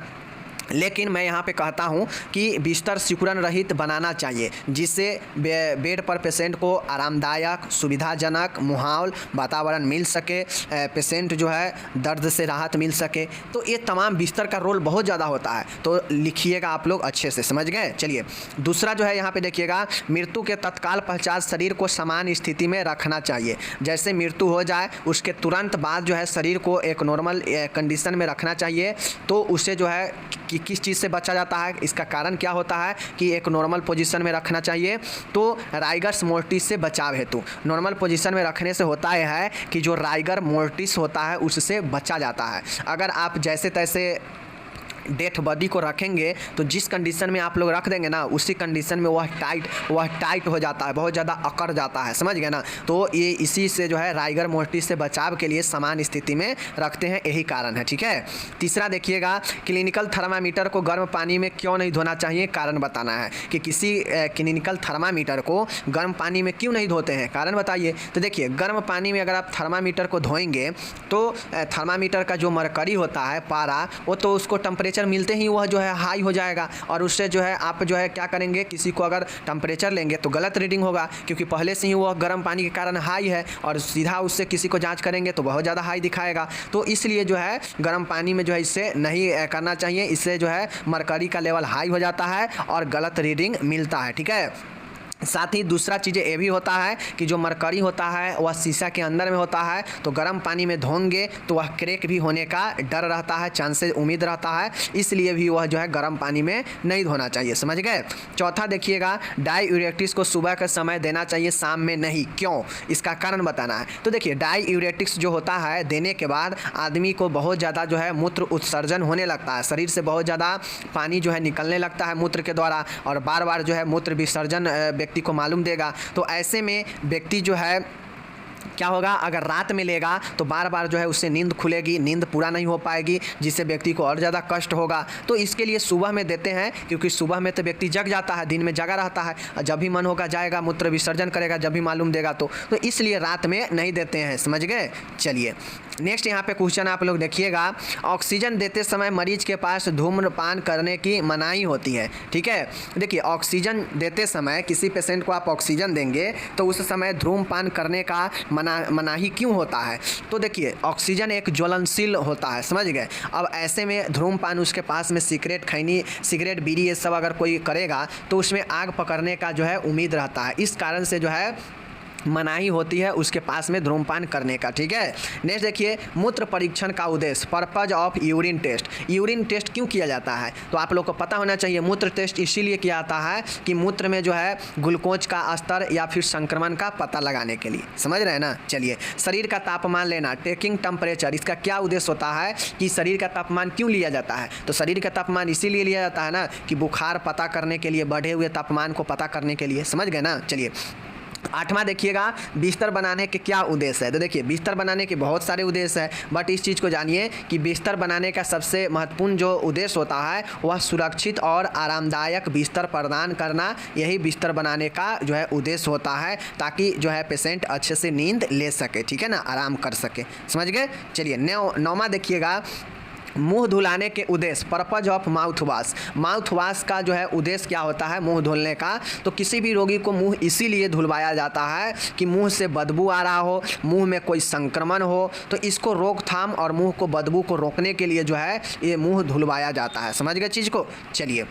A: लेकिन मैं यहाँ पे कहता हूँ कि बिस्तर सिकुड़न रहित बनाना चाहिए, जिससे बेड पर पेशेंट को आरामदायक सुविधाजनक माहौल वातावरण मिल सके, पेशेंट जो है दर्द से राहत मिल सके। तो ये तमाम बिस्तर का रोल बहुत ज़्यादा होता है, तो लिखिएगा आप लोग अच्छे से। समझ गए? चलिए दूसरा जो है यहाँ पे देखिएगा, मृत्यु के तत्काल पश्चात शरीर को समान स्थिति में रखना चाहिए। जैसे मृत्यु हो जाए उसके तुरंत बाद जो है शरीर को एक नॉर्मल कंडीशन में रखना चाहिए। तो उससे जो है कि किस चीज़ से बचा जाता है, इसका कारण क्या होता है कि एक नॉर्मल पोजीशन में रखना चाहिए। तो राइगर्स मोर्टिस से बचाव हेतु नॉर्मल पोजीशन में रखने से होता है कि जो राइगर मोर्टिस होता है उससे बचा जाता है। अगर आप जैसे तैसे डेथ बॉडी को रखेंगे तो जिस कंडीशन में आप लोग रख देंगे ना, उसी कंडीशन में वह टाइट हो जाता है, बहुत ज़्यादा अकड़ जाता है। समझ गए ना? तो ये इसी से जो है राइगर मोर्टिस से बचाव के लिए समान स्थिति में रखते हैं, यही कारण है। ठीक है, तीसरा देखिएगा, क्लिनिकल थर्मामीटर को गर्म पानी में क्यों नहीं धोना चाहिए, कारण बताना है कि किसी क्लिनिकल थर्मामीटर को गर्म पानी में क्यों नहीं धोते हैं, कारण बताइए। तो देखिए गर्म पानी में अगर आप थर्मामीटर को धोएंगे तो थर्मामीटर का जो मरकरी होता है, पारा, वो तो उसको टेम्परेचर मिलते ही वह जो है हाई हो जाएगा, और उससे जो है आप जो है क्या करेंगे, किसी को अगर टेम्परेचर लेंगे तो गलत रीडिंग होगा, क्योंकि पहले से ही वह गर्म पानी के कारण हाई है, और सीधा उससे किसी को जांच करेंगे तो बहुत ज़्यादा हाई दिखाएगा। तो इसलिए जो है गर्म पानी में जो है इससे नहीं करना चाहिए, इससे जो है मरकरी का लेवल हाई हो जाता है और गलत रीडिंग मिलता है। ठीक है, साथ ही दूसरा चीज़ ये भी होता है कि जो मरकरी होता है वह शीशा के अंदर में होता है, तो गर्म पानी में धोएंगे तो वह क्रैक भी होने का डर रहता है, चांसेस उम्मीद रहता है, इसलिए भी वह जो है गर्म पानी में नहीं धोना चाहिए। समझ गए? चौथा देखिएगा, डाईयूरेटिक्स को सुबह के समय देना चाहिए, शाम में नहीं। क्यों? इसका कारण बताना है। तो देखिए डाईयूरेटिक्स जो होता है देने के बाद आदमी को बहुत ज़्यादा जो है मूत्र उत्सर्जन होने लगता है, शरीर से बहुत ज़्यादा पानी जो है निकलने लगता है मूत्र के द्वारा, और बार बार जो है मूत्र विसर्जन व्यक्ति को मालूम देगा। तो ऐसे में व्यक्ति जो है क्या होगा, अगर रात में लेगा तो बार बार जो है उससे नींद खुलेगी, नींद पूरा नहीं हो पाएगी, जिससे व्यक्ति को और ज़्यादा कष्ट होगा। तो इसके लिए सुबह में देते हैं, क्योंकि सुबह में तो व्यक्ति जग जाता है, दिन में जगा रहता है, जब भी मन होगा जाएगा मूत्र विसर्जन करेगा, जब भी मालूम देगा तो इसलिए रात में नहीं देते हैं। समझ गए? चलिए नेक्स्ट यहाँ पे क्वेश्चन आप लोग देखिएगा, ऑक्सीजन देते समय मरीज के पास धूम्रपान करने की मनाही होती है। ठीक है, देखिए ऑक्सीजन देते समय किसी पेशेंट को आप ऑक्सीजन देंगे तो उस समय धूम्रपान करने का मनाही क्यों होता है? तो देखिए ऑक्सीजन एक ज्वलनशील होता है। समझ गए? अब ऐसे में धूम्रपान उसके पास में सिगरेट खैनी, सिगरेट बीड़ी ये सब अगर कोई करेगा तो उसमें आग पकड़ने का जो है उम्मीद रहता है, इस कारण से जो है मनाही होती है उसके पास में धूम्रपान करने का। ठीक है, नेक्स्ट देखिए, मूत्र परीक्षण का उद्देश्य, purpose of urine test. Urine test क्यों किया जाता है? तो आप लोग को पता होना चाहिए, मूत्र टेस्ट इसीलिए किया जाता है कि मूत्र में जो है ग्लूकोज का स्तर या फिर संक्रमण का पता लगाने के लिए। समझ रहे हैं ना? चलिए, शरीर का तापमान लेना, टेकिंग टेम्परेचर, इसका क्या उद्देश्य होता है कि शरीर का तापमान क्यों लिया जाता है? तो शरीर का तापमान इसीलिए लिया जाता है ना कि बुखार पता करने के लिए, बढ़े हुए तापमान को पता करने के लिए। समझ गए ना? चलिए आठवां देखिएगा, बिस्तर बनाने के क्या उद्देश्य है? तो देखिए बिस्तर बनाने के बहुत सारे उद्देश्य है, बट इस चीज़ को जानिए कि बिस्तर बनाने का सबसे महत्वपूर्ण जो उद्देश्य होता है वह सुरक्षित और आरामदायक बिस्तर प्रदान करना, यही बिस्तर बनाने का जो है उद्देश्य होता है, ताकि जो है पेशेंट अच्छे से नींद ले सके। ठीक है ना? आराम कर सके। समझ गए? चलिए नौवां देखिएगा, मुंह धुलाने के उद्देश्य, purpose of mouth wash, mouth wash का जो है उद्देश्य क्या होता है मुंह धुलने का, तो किसी भी रोगी को मुंह इसीलिए धुलवाया जाता है कि मुंह से बदबू आ रहा हो, मुंह में कोई संक्रमण हो, तो इसको रोकथाम और मुंह को बदबू को रोकने के लिए जो है ये मुंह धुलवाया जाता है। समझ गए चीज़ को। चलिए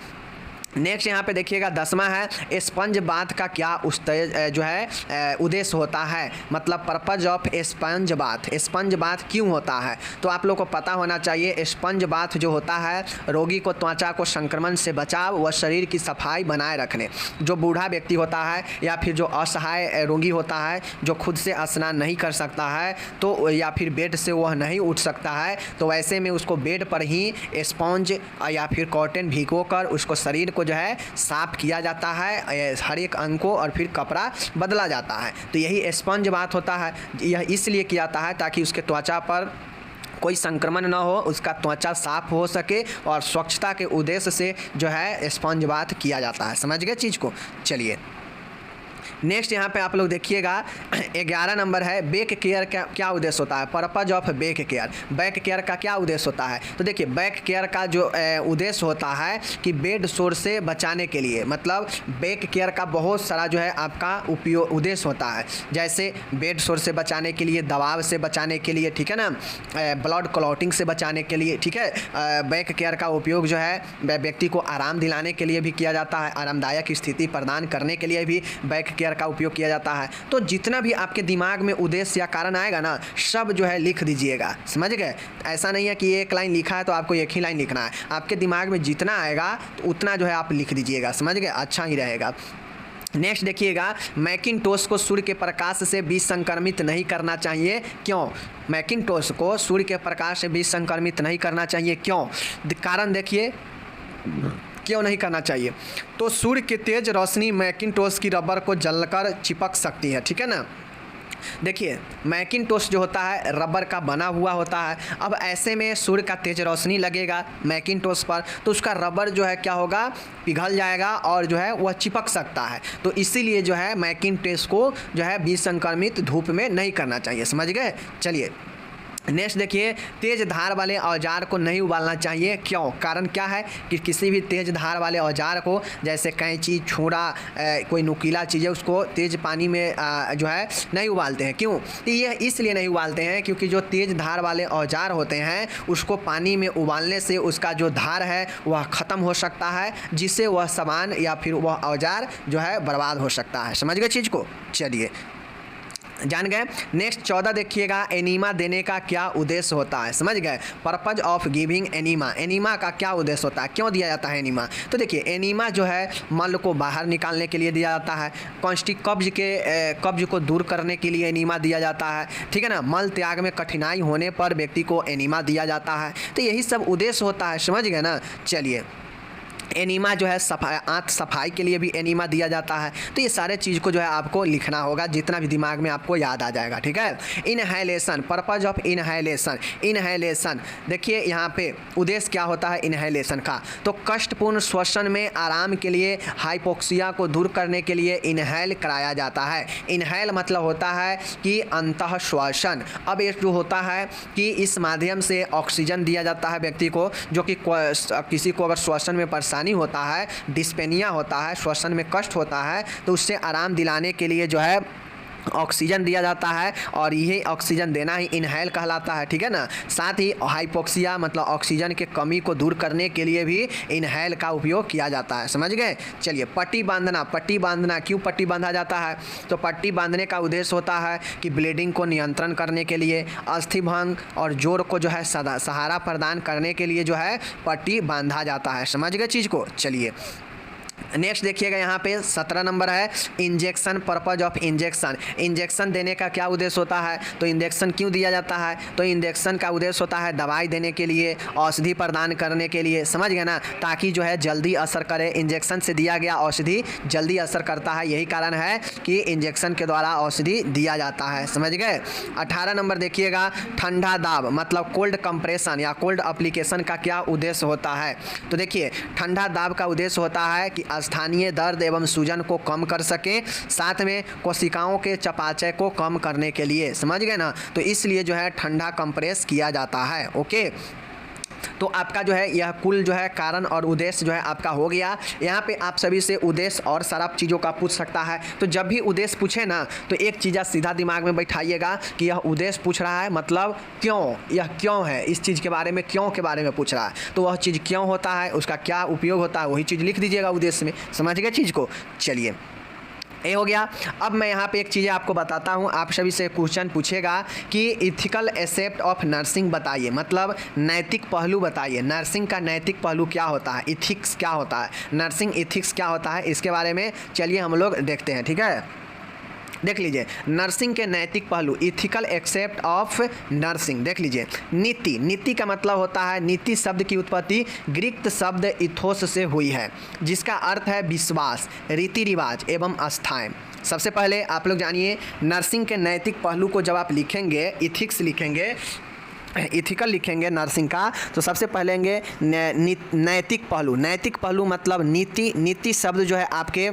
A: नेक्स्ट यहाँ पे देखिएगा 10वां है स्पंज बाथ का क्या जो है उद्देश्य होता है, मतलब purpose of sponge bath, sponge bath क्यों होता है, तो आप लोग को पता होना चाहिए स्पंज बाथ जो होता है रोगी को त्वचा को संक्रमण से बचाव व शरीर की सफाई बनाए रखने। जो बूढ़ा व्यक्ति होता है या फिर जो असहाय रोगी होता है जो खुद से स्नान नहीं कर सकता है तो या फिर बेड से वह नहीं उठ सकता है, तो वैसे में उसको बेड पर ही स्पंज या फिर कॉटन भिगो कर उसको शरीर जो है साफ किया जाता है, हर एक अंग को, और फिर कपड़ा बदला जाता है। तो यही स्पंज बात होता है, यह इसलिए किया जाता है ताकि उसके त्वचा पर कोई संक्रमण न हो, उसका त्वचा साफ हो सके, और स्वच्छता के उद्देश्य से जो है स्पंज बाथ किया जाता है। समझ गए चीज़ को। चलिए नेक्स्ट यहाँ पे आप लोग देखिएगा 11 नंबर है बैक केयर का क्या उद्देश्य होता है, purpose of back care, back care का क्या उद्देश्य होता है, तो देखिए बैक केयर का जो उद्देश्य होता है कि बेड सोर से बचाने के लिए, मतलब बैक केयर का बहुत सारा जो है आपका उपयोग उद्देश्य होता है, जैसे बेड सोर से बचाने के लिए, दबाव से बचाने के लिए, ठीक है ना, ब्लड क्लॉटिंग से बचाने के लिए, ठीक है। बैक केयर का उपयोग जो है व्यक्ति को आराम दिलाने के लिए भी किया जाता है, आरामदायक स्थिति प्रदान करने के लिए भी बैक केयर का उपयोग किया जाता है। तो जितना भी आपके दिमाग में उद्देश्य या कारण आएगा ना, सब जो है लिख दीजिएगा। समझ गए। ऐसा नहीं है कि एक लाइन लिखा है तो आपको एक ही लाइन लिखना है, आपके दिमाग में जितना आएगा तो उतना जो है आप लिख दीजिएगा। समझ गए, अच्छा ही रहेगा। नेक्स्ट देखिएगा मैकिंटोश को सूर्य के प्रकाश से भी संक्रमित नहीं करना चाहिए, क्यों? मैकिंटोश को सूर्य के प्रकाश से भी संक्रमित नहीं करना चाहिए, क्यों? कारण देखिए क्यों नहीं करना चाहिए, तो सूर्य की तेज रोशनी मैकिंटोश की रबर को जलकर चिपक सकती है, ठीक है ना। देखिए मैकिंटोश जो होता है रबर का बना हुआ होता है, अब ऐसे में सूर्य का तेज रोशनी लगेगा मैकिंटोश पर तो उसका रबर जो है क्या होगा, पिघल जाएगा और जो है वह चिपक सकता है। तो इसीलिए जो है मैकिंटोश को जो है विसंक्रमित धूप में नहीं करना चाहिए। समझ गए। चलिए नेक्स्ट देखिए तेज धार वाले औजार को नहीं उबालना चाहिए, क्यों? कारण क्या है कि किसी भी तेज धार वाले औजार को, जैसे कैंची, छुरा, कोई नुकीला चीज़ है, उसको तेज पानी में जो है नहीं उबालते हैं। क्यों? तो ये इसलिए नहीं उबालते हैं क्योंकि जो तेज धार वाले औजार होते हैं उसको पानी में उबालने से उसका जो धार है वह ख़त्म हो सकता है, जिससे वह सामान या फिर वह औजार जो है बर्बाद हो सकता है। समझ गए चीज़ को। चलिए जान गए। नेक्स्ट 14 देखिएगा एनीमा देने का क्या उद्देश्य होता है। समझ गए। Purpose of giving enema, enema का क्या उद्देश्य होता है, क्यों दिया जाता है एनीमा? तो देखिए एनीमा जो है मल को बाहर निकालने के लिए दिया जाता है, कब्ज को दूर करने के लिए एनीमा दिया जाता है, ठीक है ना। मल त्याग में कठिनाई होने पर व्यक्ति को एनीमा दिया जाता है। तो यही सब उद्देश्य होता है। समझ गए ना। चलिए एनीमा जो है आंत सफाई के लिए भी एनीमा दिया जाता है। तो ये सारे चीज़ को जो है आपको लिखना होगा, जितना भी दिमाग में आपको याद आ जाएगा, ठीक है। Inhalation, purpose of inhalation, inhalation देखिए यहाँ पे उद्देश्य क्या होता है इनहेलेशन का, तो कष्टपूर्ण श्वसन में आराम के लिए, हाइपोक्सिया को दूर करने के लिए इनहेल कराया जाता है। इनहेल मतलब होता है कि अंतः श्वसन। अब ये जो होता है कि इस माध्यम से ऑक्सीजन दिया जाता है व्यक्ति को, जो कि किसी को अगर श्वसन में परेशानी होता है, डिस्पेनिया होता है, श्वसन में कष्ट होता है, तो उससे आराम दिलाने के लिए जो है ऑक्सीजन दिया जाता है, और यही ऑक्सीजन देना ही इनहेल कहलाता है, ठीक है ना। साथ ही हाइपोक्सिया मतलब ऑक्सीजन के कमी को दूर करने के लिए भी इनहेल का उपयोग किया जाता है। समझ गए। चलिए पट्टी बांधना, पट्टी बांधना क्यों पट्टी बांधा जाता है, तो पट्टी बांधने का उद्देश्य होता है कि ब्लीडिंग को नियंत्रण करने के लिए, अस्थि भंग और जोड़ को जो है सहारा प्रदान करने के लिए जो है पट्टी बांधा जाता है। समझ गए चीज़ को। चलिए नेक्स्ट देखिएगा यहाँ पे 17 नंबर है injection, purpose of injection. Injection देने का क्या उद्देश्य होता है, तो इंजेक्शन क्यों दिया जाता है, तो इंजेक्शन का उद्देश्य होता है दवाई देने के लिए, औषधि प्रदान करने के लिए। समझ गए ना, ताकि जो है जल्दी असर करे। इंजेक्शन से दिया गया औषधि जल्दी असर करता है, यही कारण है कि इंजेक्शन के द्वारा औषधि दिया जाता है। समझ गए। 18 नंबर देखिएगा ठंडा दाब मतलब कोल्ड कंप्रेशन या कोल्ड एप्लीकेशन का क्या उद्देश्य होता है, तो देखिए ठंडा दाब का उद्देश्य होता है कि स्थानीय दर्द एवं सूजन को कम कर सके, साथ में कोशिकाओं के चयापचय को कम करने के लिए। समझ गए ना, तो इसलिए जो है ठंडा कंप्रेस किया जाता है। ओके तो आपका जो है यह कुल जो है कारण और उद्देश्य जो है आपका हो गया। यहाँ पे आप सभी से उद्देश्य और सारा चीज़ों का पूछ सकता है। तो जब भी उद्देश्य पूछे ना तो एक चीज़ सीधा दिमाग में बैठाइएगा कि यह उद्देश्य पूछ रहा है, मतलब क्यों, यह क्यों है, इस चीज़ के बारे में, क्यों के बारे में पूछ रहा है, तो वह चीज़ क्यों होता है, उसका क्या उपयोग होता है, वही चीज़ लिख दीजिएगा उद्देश्य में। समझ गए चीज़ को। चलिए ये हो गया। अब मैं यहाँ पे एक चीज़ आपको बताता हूँ। आप सभी से क्वेश्चन पूछेगा कि इथिकल एस्पेक्ट ऑफ नर्सिंग बताइए, मतलब नैतिक पहलू बताइए। नर्सिंग का नैतिक पहलू क्या होता है, इथिक्स क्या होता है, नर्सिंग इथिक्स क्या होता है, इसके बारे में चलिए हम लोग देखते हैं। ठीक है, देख लीजिए नर्सिंग के नैतिक पहलू, इथिकल एक्सेप्ट ऑफ नर्सिंग। देख लीजिए नीति, नीति का मतलब होता है, नीति शब्द की उत्पत्ति ग्रीक शब्द इथोस से हुई है, जिसका अर्थ है विश्वास, रीति रिवाज एवं आस्थाएं। सबसे पहले आप लोग जानिए नर्सिंग के नैतिक पहलू को जब आप लिखेंगे, इथिक्स लिखेंगे, इथिकल लिखेंगे नर्सिंग का, तो सबसे पहले नैतिक पहलू। नैतिक पहलू मतलब नीति। नीति शब्द जो है आपके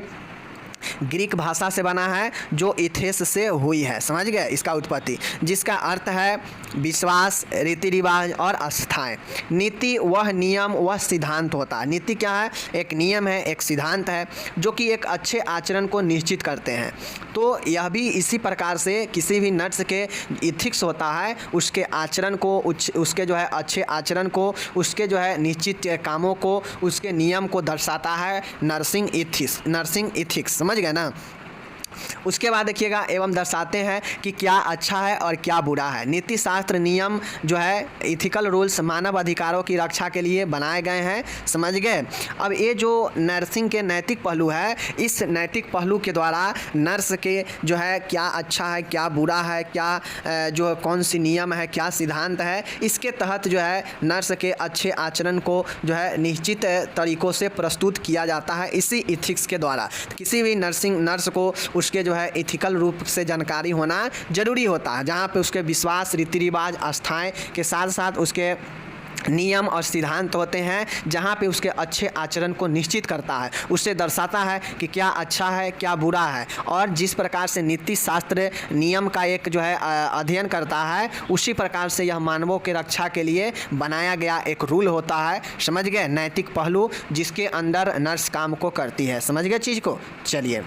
A: ग्रीक भाषा से बना है, जो इथेस से हुई है। समझ गए इसका उत्पत्ति, जिसका अर्थ है विश्वास, रीति रिवाज और आस्थाएं। नीति वह नियम, वह सिद्धांत होता है। नीति क्या है, एक नियम है, एक सिद्धांत है, जो कि एक अच्छे आचरण को निश्चित करते हैं। तो यह भी इसी प्रकार से किसी भी नर्स के इथिक्स होता है, उसके आचरण को, उसके जो है अच्छे आचरण को, उसके जो है निश्चित कामों को, उसके नियम को दर्शाता है नर्सिंग इथिक्स। समझ गए ना। उसके बाद देखिएगा एवं दर्शाते हैं कि क्या अच्छा है और क्या बुरा है। नीति शास्त्र नियम जो है इथिकल रूल्स मानव अधिकारों की रक्षा के लिए बनाए गए हैं। समझ गए। अब ये जो नर्सिंग के नैतिक पहलू है, इस नैतिक पहलू के द्वारा नर्स के जो है क्या अच्छा है, क्या बुरा है, क्या जो कौन सी नियम है, क्या सिद्धांत है, इसके तहत जो है नर्स के अच्छे आचरण को जो है निश्चित तरीक़ों से प्रस्तुत किया जाता है इसी इथिक्स के द्वारा। किसी भी नर्स को उसके जो है इथिकल रूप से जानकारी होना जरूरी होता है, जहाँ पे उसके विश्वास, रीति रिवाज, आस्थाएं के साथ साथ उसके नियम और सिद्धांत होते हैं, जहाँ पे उसके अच्छे आचरण को निश्चित करता है, उससे दर्शाता है कि क्या अच्छा है, क्या बुरा है। और जिस प्रकार से नीति शास्त्र नियम का एक जो है अध्ययन करता है, उसी प्रकार से यह मानवों के रक्षा के लिए बनाया गया एक रूल होता है। समझ गए, नैतिक पहलू जिसके अंदर नर्स काम को करती है। समझ गए चीज़ को। चलिए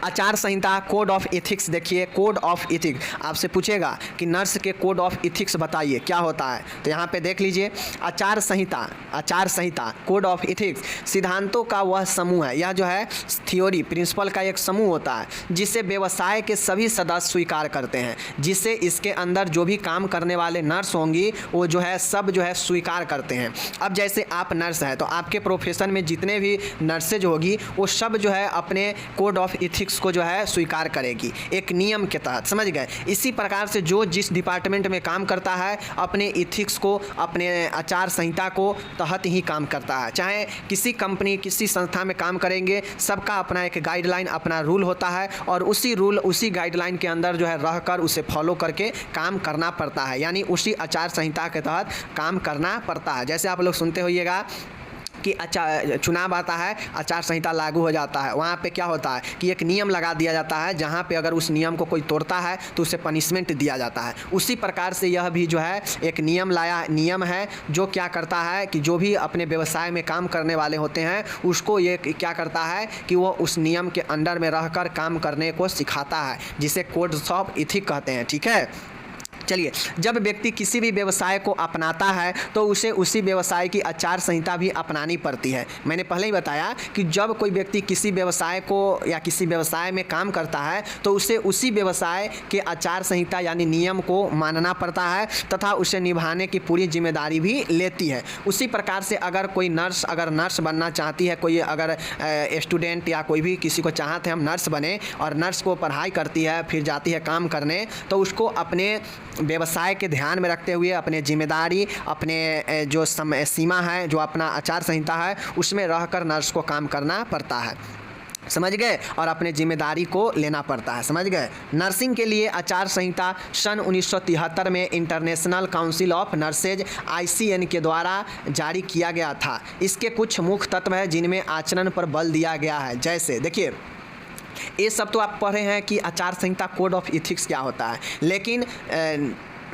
A: आचार संहिता, कोड ऑफ एथिक्स। देखिए कोड ऑफ एथिक्स आपसे पूछेगा कि नर्स के कोड ऑफ एथिक्स बताइए क्या होता है, तो यहाँ पे देख लीजिए आचार संहिता कोड ऑफ एथिक्स सिद्धांतों का वह समूह है। यह जो है थ्योरी, प्रिंसिपल का एक समूह होता है, जिसे व्यवसाय के सभी सदस्य स्वीकार करते हैं, जिससे इसके अंदर जो भी काम करने वाले नर्स होंगी वो जो है सब जो है स्वीकार करते हैं। अब जैसे आप नर्स हैं तो आपके प्रोफेशन में जितने भी नर्सेज होगी वो सब जो है अपने कोड ऑफ इथिक्स को जो है स्वीकार करेगी एक नियम के तहत। समझ गए। इसी प्रकार से जो जिस डिपार्टमेंट में काम करता है अपने इथिक्स को, अपने आचार संहिता को तहत ही काम करता है। चाहे किसी कंपनी, किसी संस्था में काम करेंगे, सबका अपना एक गाइडलाइन, अपना रूल होता है, और उसी रूल, उसी गाइडलाइन के अंदर जो है रहकर उसे फॉलो करके काम करना पड़ता है, यानी उसी आचार संहिता के तहत काम करना पड़ता है। जैसे आप लोग सुनते होइएगा कि चुनाव आता है, आचार संहिता लागू हो जाता है, वहाँ पे क्या होता है कि एक नियम लगा दिया जाता है, जहाँ पे अगर उस नियम को कोई तोड़ता है तो उसे पनिशमेंट दिया जाता है। उसी प्रकार से यह भी जो है एक नियम है, जो क्या करता है कि जो भी अपने व्यवसाय में काम करने वाले होते हैं उसको ये क्या करता है कि वो उस नियम के अंडर में रहकर काम करने को सिखाता है, जिसे कोड्स ऑफ एथिक्स कहते हैं। ठीक है। चलिए, जब व्यक्ति किसी भी व्यवसाय को अपनाता है तो उसे उसी व्यवसाय की आचार संहिता भी अपनानी पड़ती है। मैंने पहले ही बताया कि जब कोई व्यक्ति किसी व्यवसाय को या किसी व्यवसाय में काम करता है तो उसे उसी व्यवसाय के आचार संहिता यानी नियम को मानना पड़ता है तथा उसे निभाने की पूरी जिम्मेदारी भी लेती है। उसी प्रकार से अगर कोई नर्स बनना चाहती है, कोई अगर स्टूडेंट या कोई भी किसी को चाहते हैं हम नर्स बने और नर्स को पढ़ाई करती है फिर जाती है काम करने, तो उसको अपने व्यवसाय के ध्यान में रखते हुए अपने जिम्मेदारी, अपने जो समय सीमा है, जो अपना आचार संहिता है, उसमें रहकर नर्स को काम करना पड़ता है। समझ गए। और अपने जिम्मेदारी को लेना पड़ता है। समझ गए। नर्सिंग के लिए आचार संहिता सन 1973 में international council of nurses ICN के द्वारा जारी किया गया था। इसके कुछ मुख्य तत्व हैं जिनमें आचरण पर बल दिया गया है। जैसे देखिए, ये सब तो आप पढ़े हैं कि आचार संहिता कोड ऑफ एथिक्स क्या होता है, लेकिन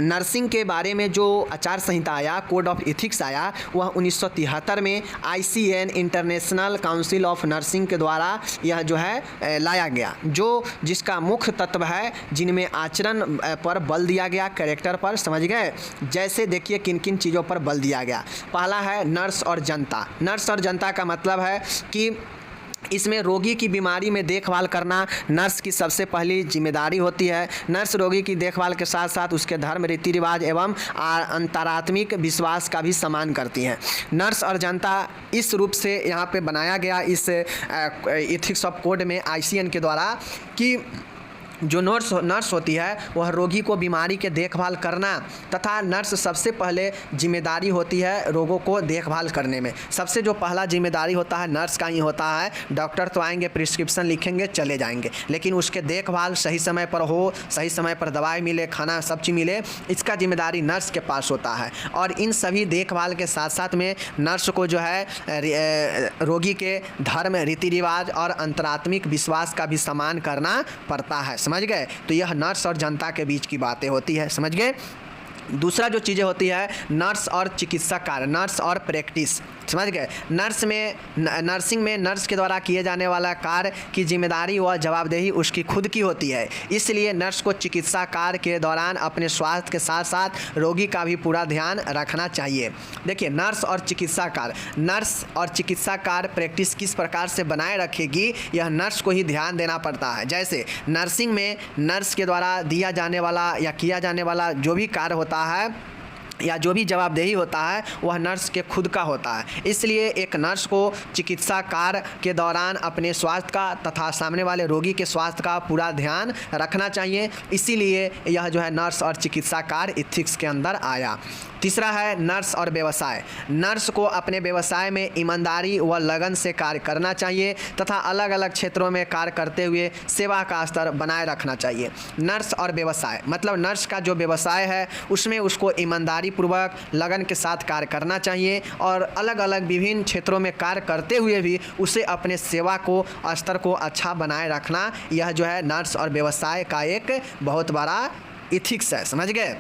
A: नर्सिंग के बारे में जो आचार संहिता आया, कोड ऑफ एथिक्स आया, वह 1973 में ICN international council of nursing के द्वारा यह जो है लाया गया, जो जिसका मुख्य तत्व है जिनमें आचरण पर बल दिया गया, कैरेक्टर पर, समझ गए। जैसे देखिए किन किन चीज़ों पर बल दिया गया। पहला है नर्स और जनता। नर्स और जनता का मतलब है कि इसमें रोगी की बीमारी में देखभाल करना नर्स की सबसे पहली जिम्मेदारी होती है। नर्स रोगी की देखभाल के साथ साथ उसके धर्म, रीति रिवाज एवं अंतरात्मिक विश्वास का भी सम्मान करती हैं। नर्स और जनता इस रूप से यहाँ पे बनाया गया इस एथिक्स ऑफ कोड में ICN के द्वारा कि जो नर्स होती है वह रोगी को बीमारी के देखभाल करना, तथा नर्स सबसे पहले जिम्मेदारी होती है रोगों को देखभाल करने में। सबसे जो पहला जिम्मेदारी होता है नर्स का ही होता है। डॉक्टर तो आएंगे, प्रिस्क्रिप्शन लिखेंगे, चले जाएंगे, लेकिन उसके देखभाल सही समय पर हो, सही समय पर दवाई मिले, खाना सब चीज़ मिले, इसका जिम्मेदारी नर्स के पास होता है। और इन सभी देखभाल के साथ साथ में नर्स को जो है रोगी के धर्म, रीति रिवाज और अंतरात्मिक विश्वास का भी सम्मान करना पड़ता है, समझ गए। तो यह नर्स और जनता के बीच की बातें होती है, समझ गए। दूसरा जो चीज़ें होती है नर्स और चिकित्सा कार्य, नर्स और प्रैक्टिस, समझ गए। नर्सिंग में नर्स के द्वारा किए जाने वाला कार्य की जिम्मेदारी व जवाबदेही उसकी खुद की होती है। इसलिए नर्स को चिकित्सा कार्य के दौरान अपने स्वास्थ्य के साथ साथ रोगी का भी पूरा ध्यान रखना चाहिए। देखिए नर्स और चिकित्सा कार्य प्रैक्टिस किस प्रकार से बनाए रखेगी, यह नर्स को ही ध्यान देना पड़ता है। जैसे नर्सिंग में नर्स के द्वारा दिया जाने वाला या किया जाने वाला जो भी कार्य होता है या जो भी जवाबदेही होता है वह नर्स के खुद का होता है। इसलिए एक नर्स को चिकित्सा कार्य के दौरान अपने स्वास्थ्य का तथा सामने वाले रोगी के स्वास्थ्य का पूरा ध्यान रखना चाहिए। इसीलिए यह जो है नर्स और चिकित्सा कार्य एथिक्स के अंदर आया। तीसरा है नर्स और व्यवसाय। नर्स को अपने व्यवसाय में ईमानदारी व लगन से कार्य करना चाहिए तथा अलग अलग क्षेत्रों में कार्य करते हुए सेवा का स्तर बनाए रखना चाहिए। नर्स और व्यवसाय मतलब नर्स का जो व्यवसाय है उसमें उसको ईमानदारी पूर्वक लगन के साथ कार्य करना चाहिए और अलग अलग विभिन्न क्षेत्रों में कार्य करते हुए भी उसे अपने सेवा को स्तर को अच्छा बनाए रखना, यह जो है नर्स और व्यवसाय का एक बहुत बड़ा एथिक्स है, समझ गए।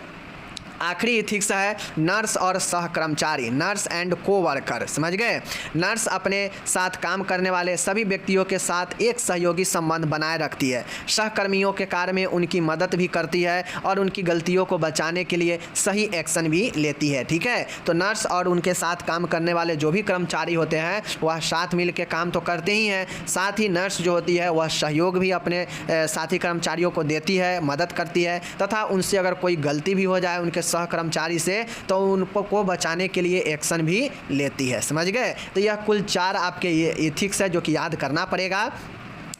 A: आखिरी एथिक्स है नर्स और सहकर्मचारी, नर्स एंड कोवर्कर, समझ गए। नर्स अपने साथ काम करने वाले सभी व्यक्तियों के साथ एक सहयोगी संबंध बनाए रखती है। सहकर्मियों के कार्य में उनकी मदद भी करती है और उनकी गलतियों को बचाने के लिए सही एक्शन भी लेती है, ठीक है। तो नर्स और उनके साथ काम करने वाले जो भी कर्मचारी होते हैं वह साथ मिल के काम तो करते ही हैं, साथ ही नर्स जो होती है वह सहयोग भी अपने साथी कर्मचारियों को देती है, मदद करती है तथा उनसे अगर कोई गलती भी हो जाए उनके सहकर्मचारी से तो उनको बचाने के लिए एक्शन भी लेती है, समझ गए। तो यह कुल 4 आपके ये एथिक्स है जो कि याद करना पड़ेगा,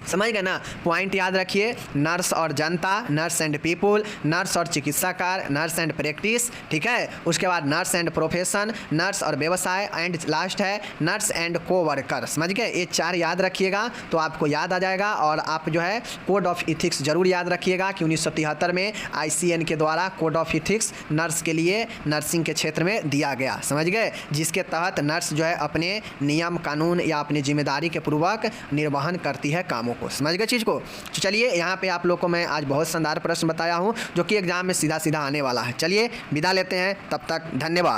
A: समझ गए ना। पॉइंट याद रखिए, नर्स और जनता, नर्स एंड पीपुल, नर्स और चिकित्सा कार्य, नर्स एंड प्रैक्टिस, ठीक है। उसके बाद नर्स एंड प्रोफेशन, नर्स और व्यवसाय एंड लास्ट है नर्स एंड कोवर्कर, समझ गए। ये 4 याद रखिएगा तो आपको याद आ जाएगा। और आप जो है कोड ऑफ एथिक्स जरूर याद रखिएगा कि 1973 में ICN के द्वारा कोड ऑफ एथिक्स नर्स के लिए नर्सिंग के क्षेत्र में दिया गया, समझ गए, जिसके तहत नर्स जो है अपने नियम कानून या अपनी जिम्मेदारी के पूर्वक निर्वहन करती है कामों को, समझ गए चीज़ को। तो चलिए यहाँ पे आप लोग को मैं आज बहुत शानदार प्रश्न बताया हूँ जो कि एग्जाम में सीधा सीधा आने वाला है। चलिए विदा लेते हैं, तब तक धन्यवाद।